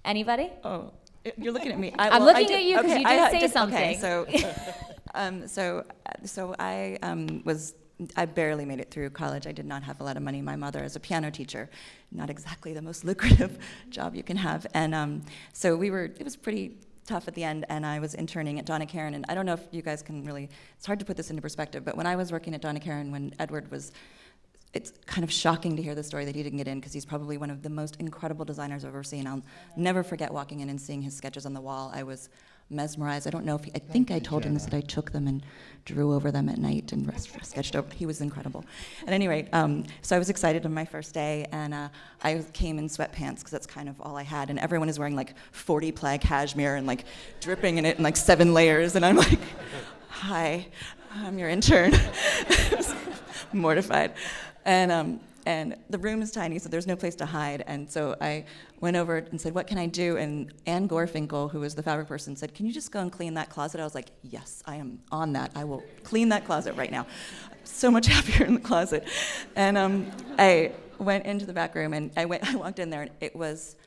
Anybody? Oh, you're looking at me. I'm looking at you 'cause you did say something. Okay, so I barely made it through college. I did not have a lot of money. My mother is a piano teacher, not exactly the most lucrative job you can have. And so it was pretty tough at the end, and I was interning at Donna Karan. And I don't know if you guys can really, it's hard to put this into perspective, but when I was working at Donna Karan, when Edward was, it's kind of shocking to hear the story that he didn't get in, because he's probably one of the most incredible designers I've ever seen. I'll never forget walking in and seeing his sketches on the wall. I was mesmerized. I don't know if I think I told him this, that I took them and drew over them at night and sketched over. He was incredible. At any rate, so I was excited on my first day, and I came in sweatpants because that's kind of all I had, and everyone is wearing like 40 ply cashmere and like dripping in it in like 7 layers, and I'm like, hi, I'm your intern. I was mortified. And the room is tiny, so there's no place to hide. And so I went over and said, what can I do? And Anne Gorfinkel, who was the fabric person, said, can you just go and clean that closet? I was like, yes, I am on that. I will clean that closet right now. I'm so much happier in the closet. And I went into the back room, and I walked in there, and it was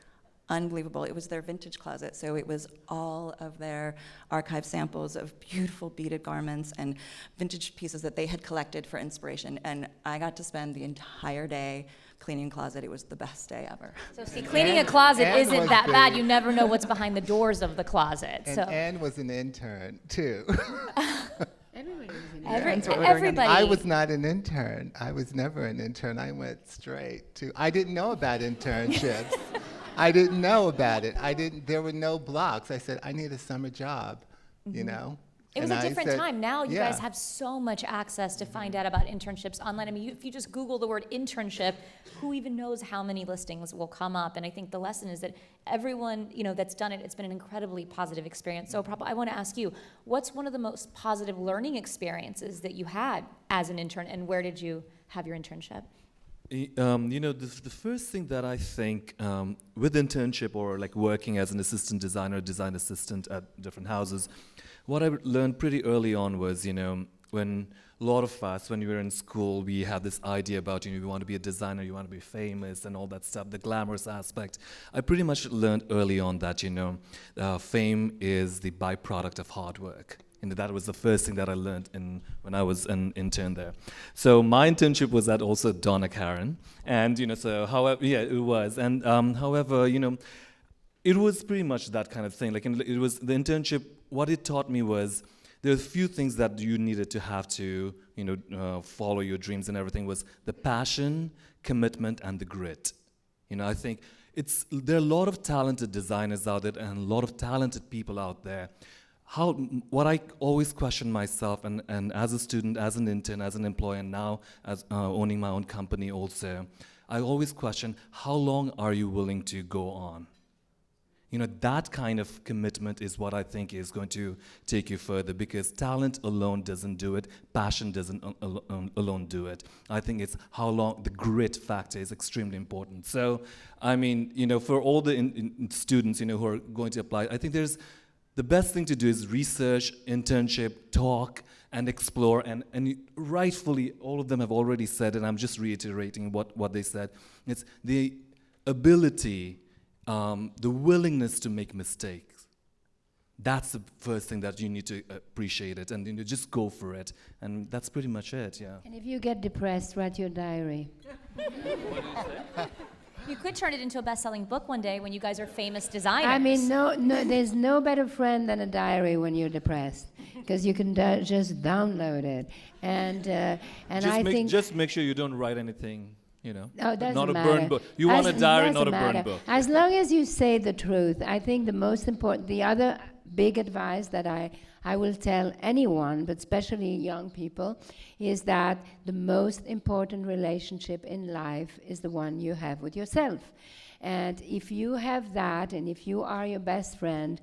unbelievable. It was their vintage closet, so it was all of their archive samples of beautiful beaded garments and vintage pieces that they had collected for inspiration. And I got to spend the entire day cleaning a closet. It was the best day ever. So see, cleaning a closet Anne isn't was that the- bad. You never know what's behind the doors of the closet. And So Anne was an intern too. everybody. I was not an intern. I was never an intern. I went straight to. I didn't know about internships. I didn't know about it. There were no blocks. I said, I need a summer job, you know? It was And a I different said, time. Now you yeah. guys have so much access to find out about internships online. I mean, if you just Google the word internship, who even knows how many listings will come up? And I think the lesson is that everyone, that's done it, it's been an incredibly positive experience. So I want to ask you, what's one of the most positive learning experiences that you had as an intern, and where did you have your internship? The first thing that I think with internship or like working as an assistant designer, design assistant at different houses, what I learned pretty early on was, when a lot of us, when we were in school, we had this idea about, you want to be a designer, you want to be famous and all that stuff, the glamorous aspect. I pretty much learned early on that, fame is the byproduct of hard work. And that was the first thing that I learned when I was an intern there. So my internship was at also Donna Karan, and it was. And however, it was pretty much that kind of thing. Like it was the internship. What it taught me was there are a few things that you needed to have to follow your dreams and everything. Was the passion, commitment, and the grit. I think there are a lot of talented designers out there and a lot of talented people out there. What I always question myself, and as a student, as an intern, as an employee, and now as owning my own company also, I always question, how long are you willing to go on? That kind of commitment is what I think is going to take you further, because talent alone doesn't do it, passion doesn't alone do it. I think it's how long, the grit factor is extremely important. So, I mean, for all the students, who are going to apply, I think the best thing to do is research, internship, talk, and explore. And rightfully, all of them have already said, and I'm just reiterating what they said. It's the ability, the willingness to make mistakes. That's the first thing that you need to appreciate it, and just go for it. And that's pretty much it, yeah. And if you get depressed, write your diary. You could turn it into a best-selling book one day when you guys are famous designers. I mean, no, there's no better friend than a diary when you're depressed, because you can just download it. And I think Just make sure you don't write anything you know. No, it But doesn't not a matter. burn book. You want a diary, Doesn't not a burn matter. book. As long as you say the truth, I think the most important, the other big advice that I will tell anyone, but especially young people, is that the most important relationship in life is the one you have with yourself. And if you have that, and if you are your best friend,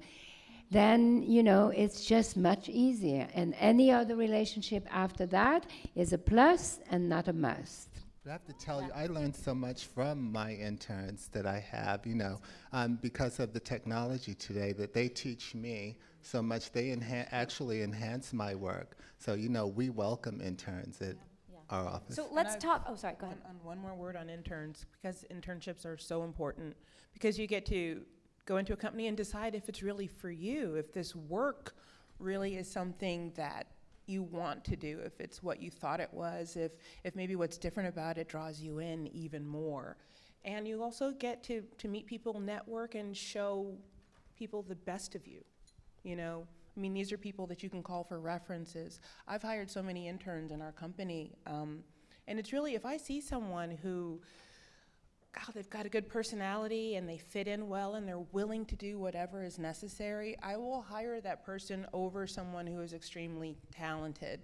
then, you know, it's just much easier. And any other relationship after that is a plus and not a must. I have to tell you, I learned so much from my interns that I have, you know, because of the technology today, that they teach me so much. They actually enhance my work. So, you know, we welcome interns at our office. So let's talk. Oh, sorry. Go ahead. On one more word on interns, because internships are so important, because you get to go into a company and decide if it's really for you, if this work really is something that you want to do, if it's what you thought it was, if maybe what's different about it draws you in even more. And you also get to meet people, network, and show people the best of you, you know? I mean, these are people that you can call for references. I've hired so many interns in our company, and it's really, if I see someone who, they've got a good personality and they fit in well and they're willing to do whatever is necessary, I will hire that person over someone who is extremely talented,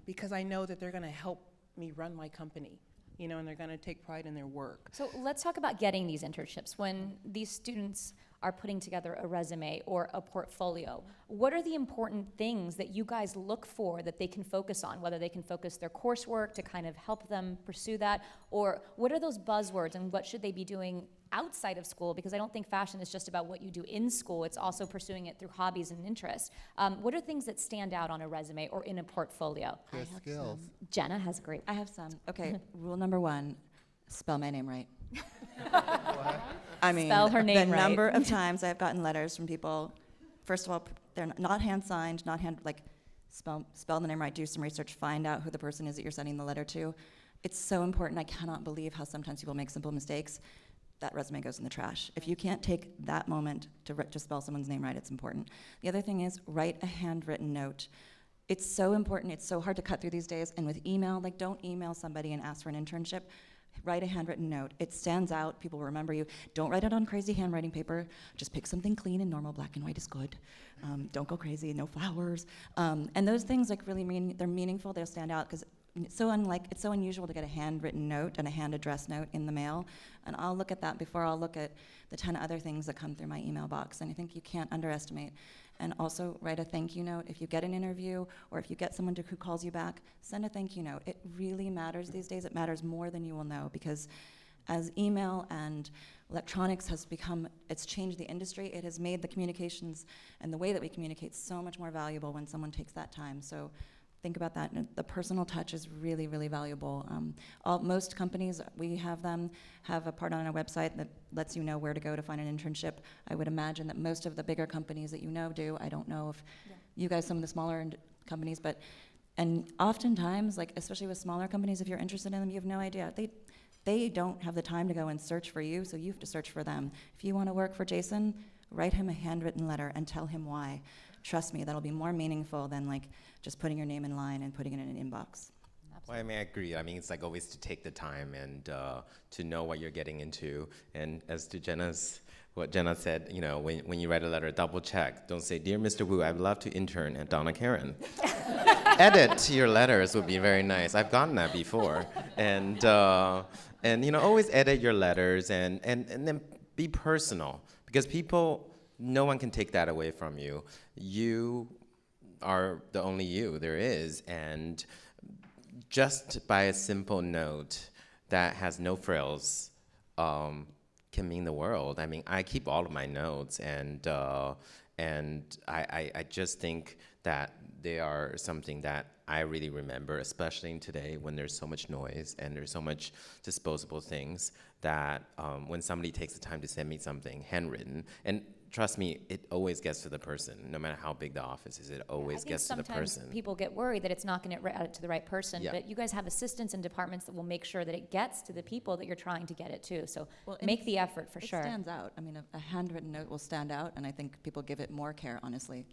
because I know that they're going to help me run my company, you know, and they're going to take pride in their work. So let's talk about getting these internships. When these students are putting together a resume or a portfolio, what are the important things that you guys look for that they can focus on, whether they can focus their coursework to kind of help them pursue that, or what are those buzzwords and what should they be doing outside of school? Because I don't think fashion is just about what you do in school, it's also pursuing it through hobbies and interests. What are things that stand out on a resume or in a portfolio? Their skills. Jenna has a great. I have some. Okay, rule number 1, spell my name right. I mean, Spell her name the right. number of times I've gotten letters from people, first of all, they're not hand-signed, spell the name right, do some research, find out who the person is that you're sending the letter to. It's so important. I cannot believe how sometimes people make simple mistakes. That resume goes in the trash. If you can't take that moment to spell someone's name right, it's important. The other thing is write a handwritten note. It's so important. It's so hard to cut through these days. And with email, don't email somebody and ask for an internship. Write a handwritten note. It stands out. People will remember you. Don't write it on crazy handwriting paper. Just pick something clean and normal. Black and white is good. Don't go crazy. No flowers. And those things really they're meaningful. They'll stand out because it's so unusual to get a handwritten note and a hand addressed note in the mail. And I'll look at that before I'll look at the 10 other things that come through my email box. And I think you can't underestimate. And also write a thank you note. If you get an interview or if you get someone who calls you back, send a thank you note. It really matters these days. It matters more than you will know, because as email and electronics it's changed the industry. It has made the communications and the way that we communicate so much more valuable when someone takes that time. So think about that. And the personal touch is really, really valuable. Most companies, we have a part on our website that lets you know where to go to find an internship. I would imagine that most of the bigger companies that you know do. I don't know if you guys, some of the smaller companies, and oftentimes, especially with smaller companies, if you're interested in them, you have no idea. They don't have the time to go and search for you, so you have to search for them. If you want to work for Jason, write him a handwritten letter and tell him why. Trust me, that'll be more meaningful than just putting your name in line and putting it in an inbox. Well, I agree. It's always to take the time and to know what you're getting into. And as to what Jenna said, when you write a letter, double check. Don't say, "Dear Mr. Wu, I'd love to intern at Donna Karan." Edit your letters would be very nice. I've gotten that before. And always edit your letters and then be personal, because no one can take that away from you. You are the only you there is, and just by a simple note that has no frills can mean the world. I keep all of my notes, and I just think that they are something that I really remember, especially in today when there's so much noise and there's so much disposable things, that when somebody takes the time to send me something handwritten, and trust me, it always gets to the person. No matter how big the office is, it always gets to the person. I think sometimes people get worried that it's not going to get to the right person, Yeah. but you guys have assistants and departments that will make sure that it gets to the people that you're trying to get it to. So Well, make the effort for sure. It stands out. A handwritten note will stand out, and I think people give it more care, honestly.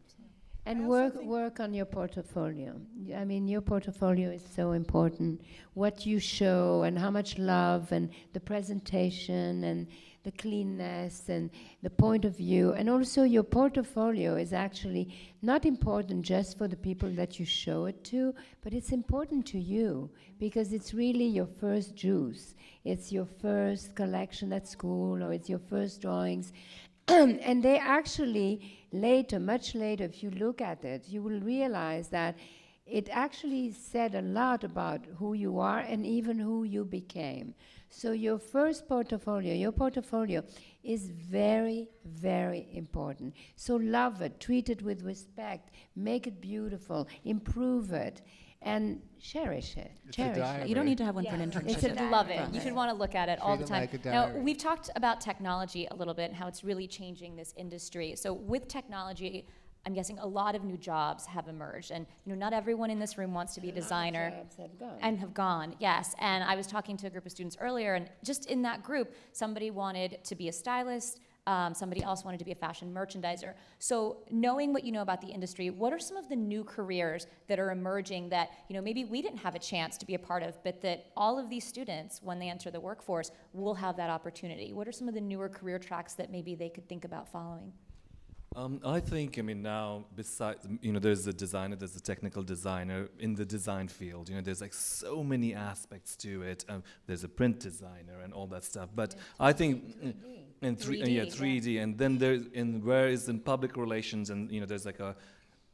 And I also work think- work on your portfolio. I mean, your portfolio is so important. What you show and how much love and the presentation and the cleanness and the point of view, and also your portfolio is actually not important just for the people that you show it to, but it's important to you because it's really your first juice. It's your first collection at school, or it's your first drawings. And they actually later, much later, if you look at it, you will realize that it actually said a lot about who you are and even who you became. So your first portfolio, your portfolio is very, very important. So love it, treat it with respect, make it beautiful, improve it, and cherish it. It's a Cherish diary. it. You don't need to have one for an internship. It's You a should love it. diary. You should want to look at it all Treat the it time. like a Now, diary. we've talked about technology a little bit and how it's really changing this industry. So with technology, I'm guessing a lot of new jobs have emerged, and not everyone in this room wants to be a designer. Jobs have gone. And have gone, yes. And I was talking to a group of students earlier, and just in that group, somebody wanted to be a stylist, somebody else wanted to be a fashion merchandiser. So knowing what you know about the industry, what are some of the new careers that are emerging that maybe we didn't have a chance to be a part of, but that all of these students, when they enter the workforce, will have that opportunity? What are some of the newer career tracks that maybe they could think about following? I think, now, besides, there's a designer, there's a technical designer in the design field. There's like so many aspects to it. There's a print designer and all that stuff. But I think, in 3D, and then there's in public relations, and there's like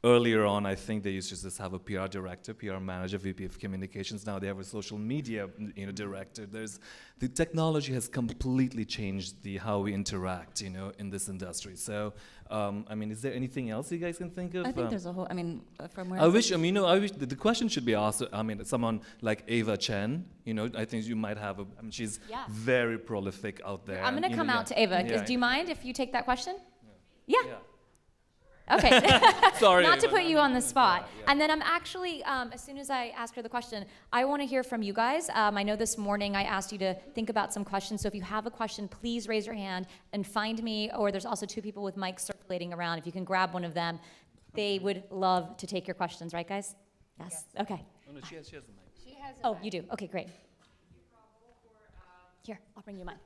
earlier on, I think they used to just have a PR director, PR manager, VP of communications. Now they have a social media, director. The technology has completely changed how we interact, in this industry. So, is there anything else you guys can think of? I think there's a whole, from where I wish the question should be asked. Someone like Ava Chen. I think you might have she's Yeah. very prolific out there. I'm going to come out to Ava. Yeah. Do you mind if you take that question? Yeah. Yeah. Okay. Sorry. Not to Ava, put you on the spot. Yeah. And then I'm actually, as soon as I ask her the question, I want to hear from you guys. I know this morning I asked you to think about some questions. So if you have a question, please raise your hand and find me. Or there's also 2 people with mics circulating around. If you can grab one of them, they would love to take your questions. Right, guys? Yes. Okay. Oh, no, she has the mic. Oh, you do? Okay, great. Here, I'll bring you mine.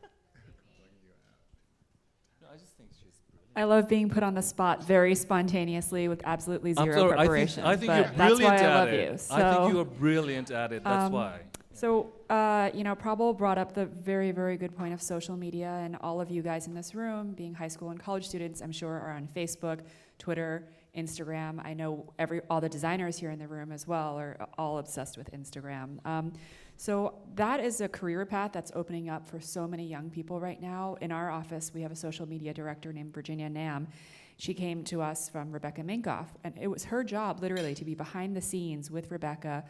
No, I just think she's brilliant. I love being put on the spot very spontaneously with absolutely zero preparation. I think but you're that's brilliant why I at love it. you. So, I think you are brilliant at it. That's why. So, Prabal brought up the very, very good point of social media, and all of you guys in this room, being high school and college students, I'm sure are on Facebook, Twitter, Instagram. I know all the designers here in the room as well are all obsessed with Instagram. So that is a career path that's opening up for so many young people right now. In our office, we have a social media director named Virginia Nam. She came to us from Rebecca Minkoff, and it was her job literally to be behind the scenes with Rebecca,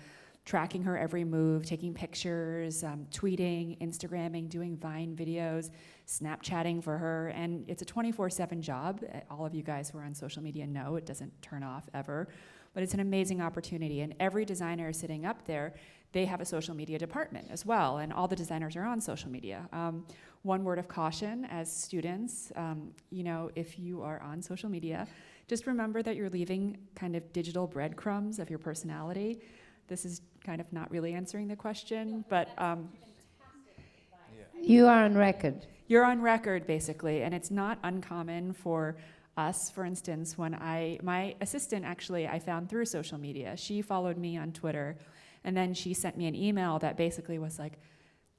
tracking her every move, taking pictures, tweeting, Instagramming, doing Vine videos, Snapchatting for her. And it's a 24/7 job. All of you guys who are on social media know it doesn't turn off ever. But it's an amazing opportunity. And every designer sitting up there, they have a social media department as well. And all the designers are on social media. One word of caution as students, if you are on social media, just remember that you're leaving kind of digital breadcrumbs of your personality. This is kind of not really answering the question, but You are on record. you're on record basically, and it's not uncommon for us, for instance, when my assistant actually I found through social media. She followed me on Twitter, and then she sent me an email that basically was like,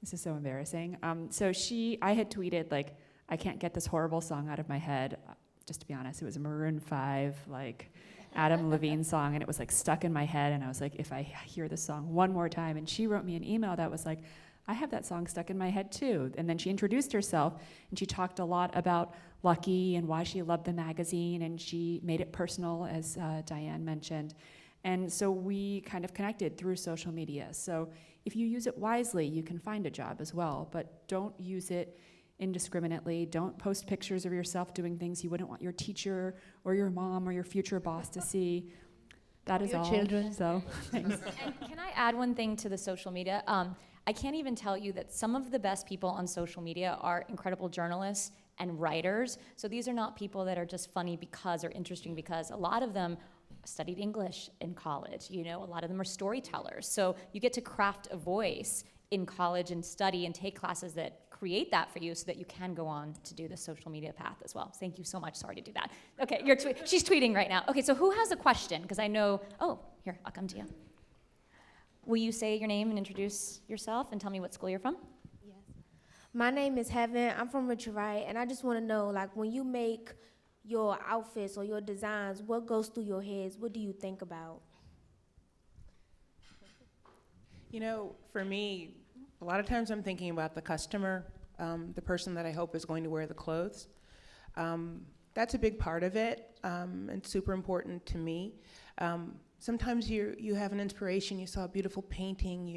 this is so embarrassing. I had tweeted like, I can't get this horrible song out of my head. Just to be honest, it was a Maroon 5, like Adam Levine song, and it was like stuck in my head, and I was like, if I hear this song one more time, and she wrote me an email that was like, I have that song stuck in my head too. And then she introduced herself, and she talked a lot about Lucky and why she loved the magazine, and she made it personal, as Diane mentioned. And so we kind of connected through social media. So if you use it wisely, you can find a job as well, but don't use it indiscriminately. Don't post pictures of yourself doing things you wouldn't want your teacher or your mom or your future boss to see. That is Your all. children. So, thanks. And can I add one thing to the social media? I can't even tell you that some of the best people on social media are incredible journalists and writers. So these are not people that are just funny because or interesting because. A lot of them studied English in college. You know, a lot of them are storytellers. So you get to craft a voice in college and study and take classes that create that for you so that you can go on to do the social media path as well. Thank you so much. Sorry to do that. Okay, she's tweeting right now. Okay, so who has a question? Because I know, oh, here, I'll come to you. Will you say your name and introduce yourself and tell me what school you're from? My name is Heaven. I'm from Richard Wright, and I just want to know, like, when you make your outfits or your designs, what goes through your heads? What do you think about? You know, for me, a lot of times I'm thinking about the customer, the person that I hope is going to wear the clothes. That's a big part of it, and super important to me. Sometimes you have an inspiration, you saw a beautiful painting,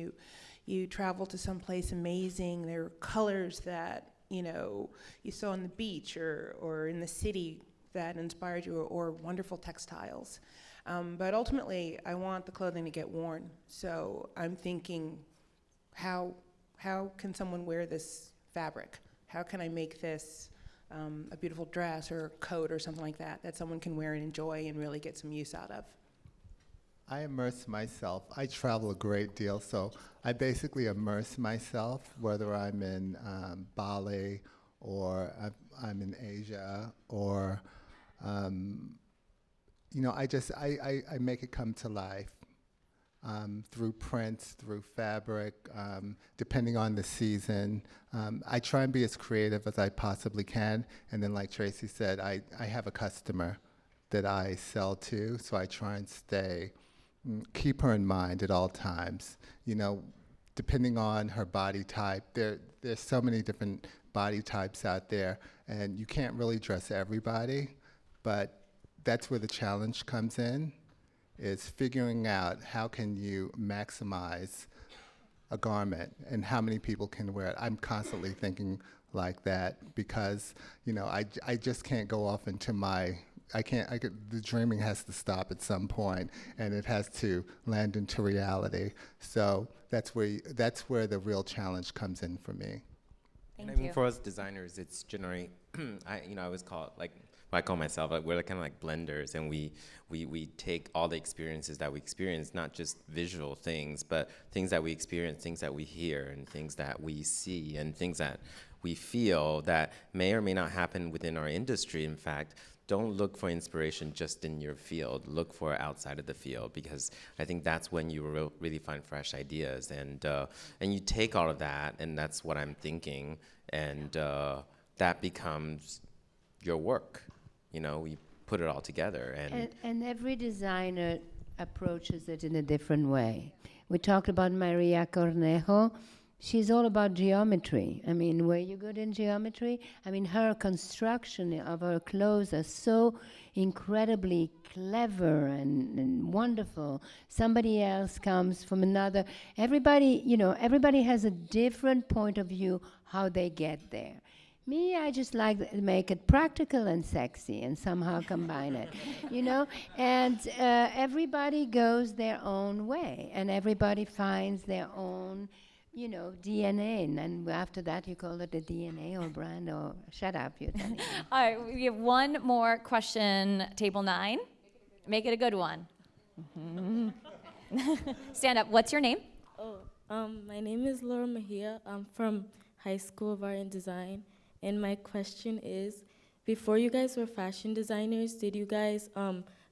you travel to some place amazing, there are colors that, you know, you saw on the beach or in the city that inspired you, or wonderful textiles. But ultimately, I want the clothing to get worn. So I'm thinking, how can someone wear this fabric? How can I make this a beautiful dress or a coat or something like that someone can wear and enjoy and really get some use out of? I immerse myself. I travel a great deal, so I basically immerse myself, whether I'm in Bali or I'm in Asia, or you know, I make it come to life through prints, through fabric, depending on the season. I try and be as creative as I possibly can, and then, like Tracy said, I have a customer that I sell to, so I try and keep her in mind at all times. You know, depending on her body type, there's so many different body types out there, and you can't really dress everybody, but that's where the challenge comes in, is figuring out how can you maximize a garment and how many people can wear it. I'm constantly thinking like that because, you know, I just can't go off into the dreaming has to stop at some point, and it has to land into reality. So that's where the real challenge comes in for me. Thank I mean, you. for us designers, it's generally, I always call it like, I call myself, like, we're kind of like blenders, and we take all the experiences that we experience, not just visual things, but things that we experience, things that we hear, and things that we see, and things that we feel that may or may not happen within our industry. In fact, don't look for inspiration just in your field. Look for outside of the field, because I think that's when you really find fresh ideas, and you take all of that, and that's what I'm thinking, and that becomes your work. You know, we put it all together, And every designer approaches it in a different way. We talked about Maria Cornejo. She's all about geometry. I mean, were you good in geometry? I mean, her construction of her clothes are so incredibly clever and wonderful. Somebody else comes from another. Everybody, you know, everybody has a different point of view how they get there. Me, I just like to make it practical and sexy and somehow combine it, you know? And everybody goes their own way, and everybody finds their own, you know, DNA. And after that, you call it a DNA or brand or shut up, you tell me. All right, we have one more question, table 9. Make it a good one. Stand up. What's your name? My name is Laura Mejia. I'm from High School of Art and Design. And my question is, before you guys were fashion designers, did you guys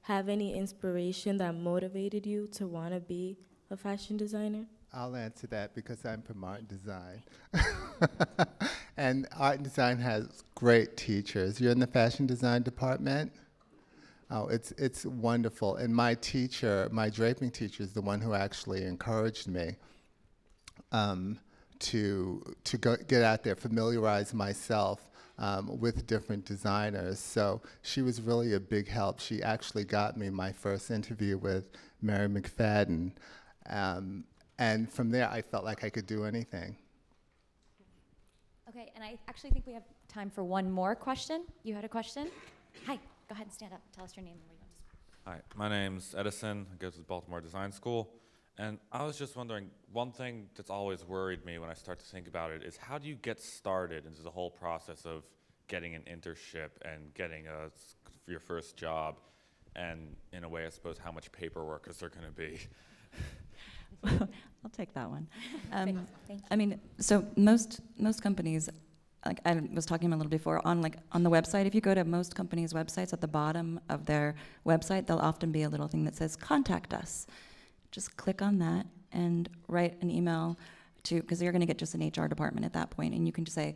have any inspiration that motivated you to want to be a fashion designer? I'll answer that because I'm from art and design. And art and design has great teachers. You're in the fashion design department? Oh, it's wonderful. And my teacher, my draping teacher, is the one who actually encouraged me to get out there, familiarize myself with different designers. So she was really a big help. She actually got me my first interview with Mary McFadden. And from there, I felt like I could do anything. Okay, and I actually think we have time for one more question. You had a question? Hi, go ahead and stand up. Tell us your name and where you went to school. Hi, my name's Edison. I go to the Baltimore Design School. And I was just wondering, one thing that's always worried me when I start to think about it is, how do you get started into the whole process of getting an internship and getting your first job? And in a way, I suppose, how much paperwork is there going to be? I'll take that one. Thank you. I mean, so most companies, like I was talking about a little before, on the website, if you go to most companies' websites, at the bottom of their website, there'll often be a little thing that says "Contact us." Just click on that and write an email to, because you're going to get just an HR department at that point, and you can just say,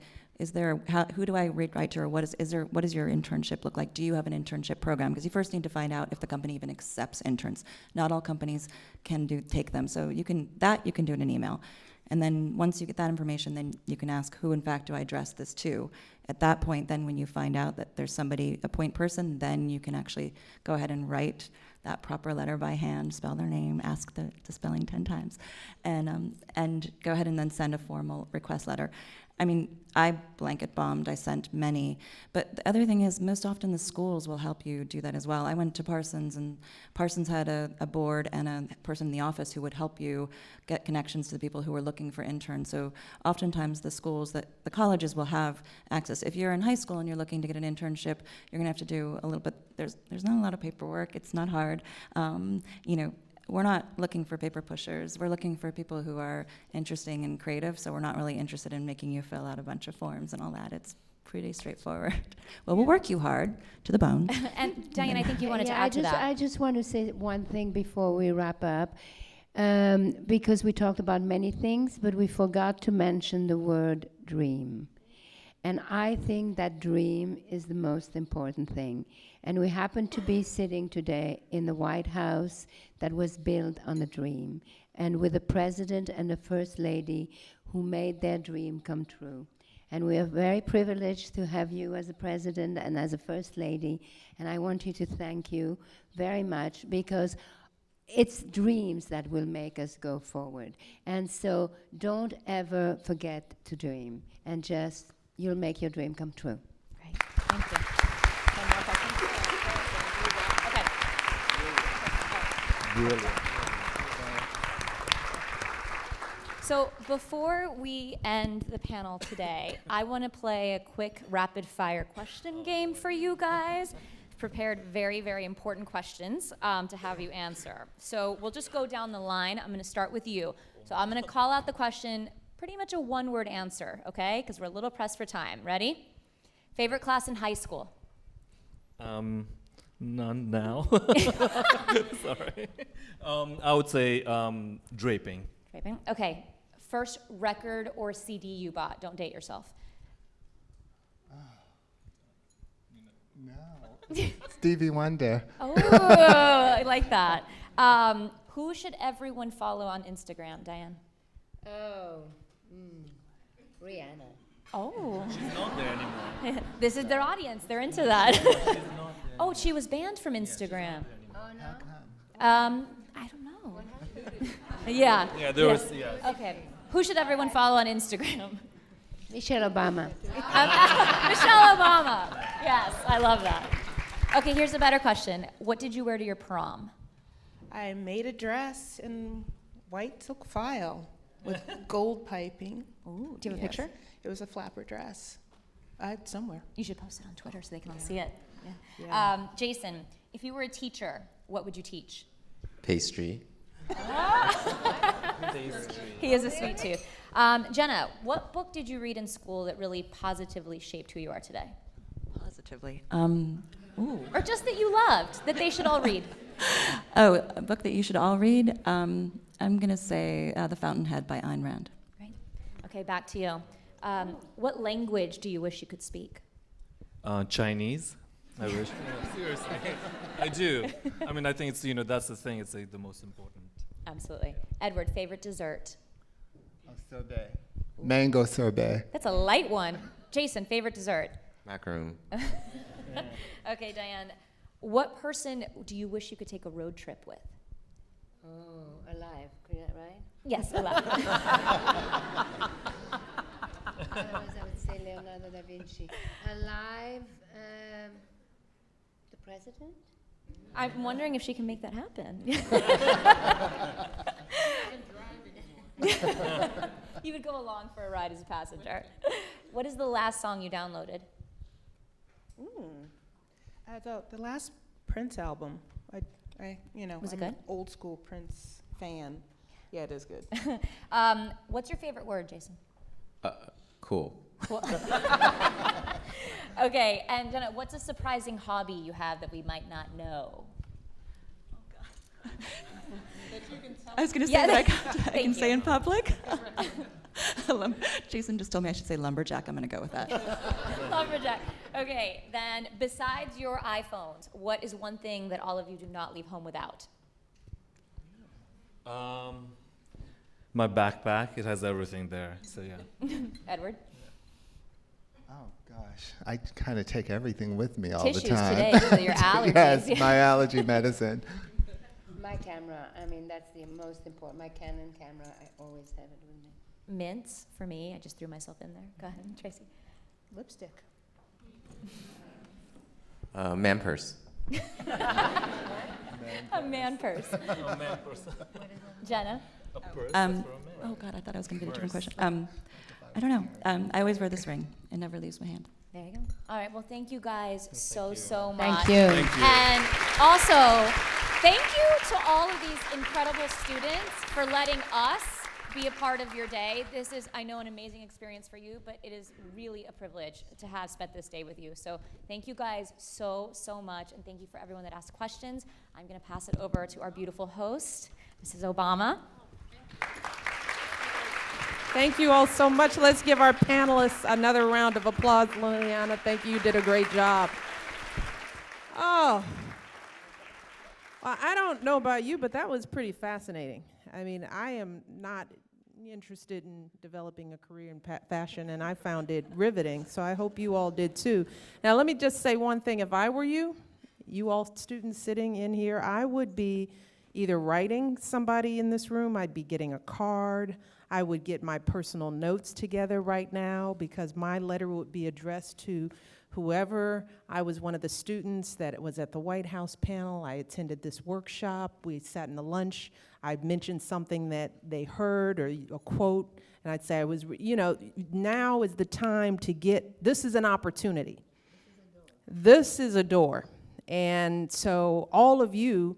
who do I write to, or what does your internship look like? Do you have an internship program? Because you first need to find out if the company even accepts interns. Not all companies can take them, so you can do in an email. And then once you get that information, then you can ask, who in fact do I address this to? At that point, then when you find out that there's somebody, a point person, then you can actually go ahead and write that proper letter by hand, spell their name, ask the spelling 10 times, and go ahead and then send a formal request letter. I mean, I blanket bombed, I sent many, but the other thing is most often the schools will help you do that as well. I went to Parsons, and Parsons had a board and a person in the office who would help you get connections to the people who were looking for interns. So oftentimes the colleges will have access. If you're in high school and you're looking to get an internship, you're gonna have to do a little bit, there's not a lot of paperwork, it's not hard. We're not looking for paper pushers. We're looking for people who are interesting and creative, so we're not really interested in making you fill out a bunch of forms and all that. It's pretty straightforward. Well, we'll work you hard to the bone. And Diane, I think you wanted to Yeah, add to that. I just want to say one thing before we wrap up, because we talked about many things, but we forgot to mention the word dream. And I think that dream is the most important thing. And we happen to be sitting today in the White House that was built on a dream, and with a president and a first lady who made their dream come true. And we are very privileged to have you as a president and as a first lady. And I want you to thank you very much, because it's dreams that will make us go forward. And so don't ever forget to dream, and just you'll make your dream come true. Great, thank you. One more question? Brilliant. So before we end the panel today, I want to play a quick rapid fire question game for you guys. Prepared very, very important questions to have you answer. So we'll just go down the line. I'm going to start with you. So I'm going to call out the question, pretty much a one-word answer, okay? Because we're a little pressed for time. Ready? Favorite class in high school? None now. Sorry. I would say draping. Draping. Okay. First record or CD you bought? Don't date yourself. No. Stevie Wonder. Oh, I like that. Who should everyone follow on Instagram, Diane? Oh, Rihanna. Oh. She's not there anymore. This is their audience. They're into that. Oh, she was banned from Instagram. Oh, no? I don't know. Yeah. Yeah, there was, yeah. Okay. Who should everyone follow on Instagram? Michelle Obama. Michelle Obama. Yes, I love that. Okay, here's a better question. What did you wear to your prom? I made a dress in white silk file with gold piping. Ooh, do you have a Yes. picture? It was a flapper dress. Somewhere. You should post it on Twitter so they can all see it. Yeah. Yeah. Jason, if you were a teacher, what would you teach? Pastry. He is a sweet tooth. Jenna, what book did you read in school that really positively shaped who you are today? Positively. Or just that you loved, that they should all read? Oh, a book that you should all read? I'm going to say The Fountainhead by Ayn Rand. Great. Okay, back to you. What language do you wish you could speak? Chinese. I wish. Yeah, seriously. I do. I mean, I think it's, that's the thing. It's like the most important. Absolutely. Edward, favorite dessert? Sorbet. Mango sorbet. That's a light one. Jason, favorite dessert? Macaroon. Okay, Diane, what person do you wish you could take a road trip with? Oh, alive, right? Yes, alive. Otherwise, I would say Leonardo da Vinci. Alive, the president? I'm wondering if she can make that happen. You would go along for a ride as a passenger. What is the last song you downloaded? The last Prince album. Was it I'm good? an old school Prince fan. Yeah, it is good. What's your favorite word, Jason? Cool. Okay, and Jenna, what's a surprising hobby you have that we might not know? I was going to say Yeah, that I thank can say you. in public. Jason just told me I should say lumberjack. I'm going to go with that. Lumberjack. Okay, then besides your iPhones, what is one thing that all of you do not leave home without? My backpack, it has everything there. So yeah. Edward? Oh gosh, I kind of take everything with me all Tissues the time. today because of your allergies. Yes, my allergy medicine. My camera, I mean, that's the most important. My Canon camera, I always have it with me. Mints for me. I just threw myself in there. Go ahead, Tracy. Lipstick. Man purse. A man purse. A man person. Jenna? A purse Oh God, I thought I was going to be the different question. I don't know. I always wear this ring. It never leaves my hand. There you go. All right. Well, thank you guys so much. Thank you. Thank you. And also, thank you to all of these incredible students for letting us be a part of your day. This is, I know, an amazing experience for you, but it is really a privilege to have spent this day with you. So thank you guys so much, and thank you for everyone that asked questions. I'm going to pass it over to our beautiful host, Mrs. Obama. Thank you all so much. Let's give our panelists another round of applause. Liliana, thank you. You did a great job. Oh, well, I don't know about you, but that was pretty fascinating. I mean, I am not interested in developing a career in fashion, and I found it riveting, so I hope you all did too. Now, let me just say one thing. If I were you all students sitting in here, I would be either writing somebody in this room, I'd be getting a card, I would get my personal notes together right now, because my letter would be addressed to whoever. I was one of the students that was at the White House panel. I attended this workshop. We sat in the lunch. I mentioned something that they heard or a quote, and I'd say now is the time to this is an opportunity. This is a door. And so all of you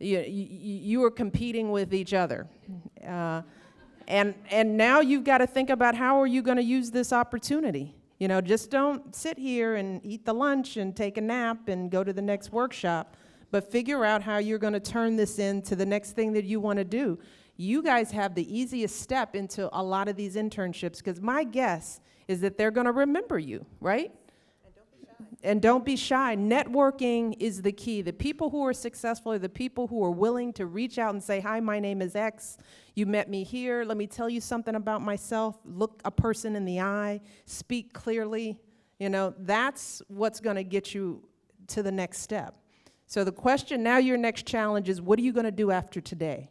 are competing with each other. And now you've got to think about how are you going to use this opportunity. Just don't sit here and eat the lunch and take a nap and go to the next workshop, but figure out how you're going to turn this into the next thing that you want to do. You guys have the easiest step into a lot of these internships, because my guess is that they're going to remember you, right? And don't be shy. Networking is the key. The people who are successful are the people who are willing to reach out and say, hi, my name is X. You met me here. Let me tell you something about myself. Look a person in the eye. Speak clearly. That's what's going to get you to the next step. So the question now, your next challenge is, what are you going to do after today?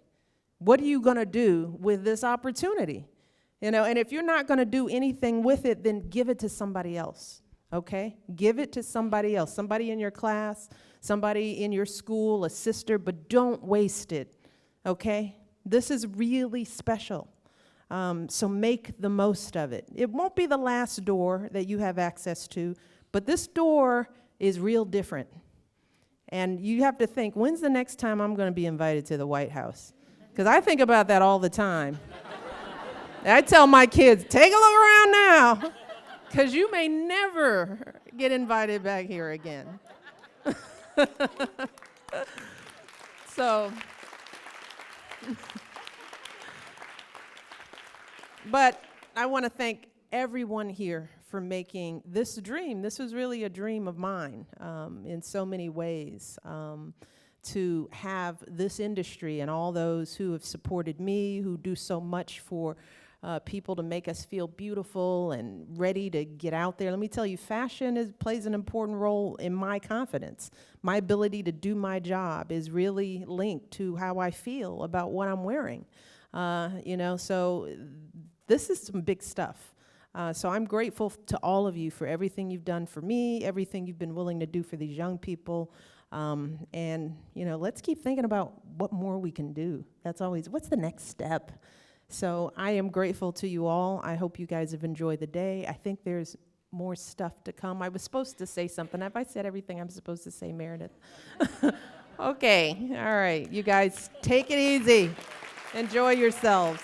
What are you going to do with this opportunity? And if you're not going to do anything with it, then give it to somebody else. Okay? Give it to somebody else, somebody in your class, somebody in your school, a sister, but don't waste it. Okay? This is really special. So make the most of it. It won't be the last door that you have access to, but this door is real different. And you have to think, when's the next time I'm going to be invited to the White House? Because I think about that all the time. I tell my kids, take a look around now, because you may never get invited back here again. So, but I want to thank everyone here for making this dream. This was really a dream of mine in so many ways, to have this industry and all those who have supported me, who do so much for people to make us feel beautiful and ready to get out there. Let me tell you, fashion plays an important role in my confidence. My ability to do my job is really linked to how I feel about what I'm wearing. So this is some big stuff. So I'm grateful to all of you for everything you've done for me, everything you've been willing to do for these young people. And let's keep thinking about what more we can do. That's always, what's the next step? So I am grateful to you all. I hope you guys have enjoyed the day. I think there's more stuff to come. I was supposed to say something. Have I said everything I'm supposed to say, Meredith? Okay, all right. You guys, take it easy. Enjoy yourselves.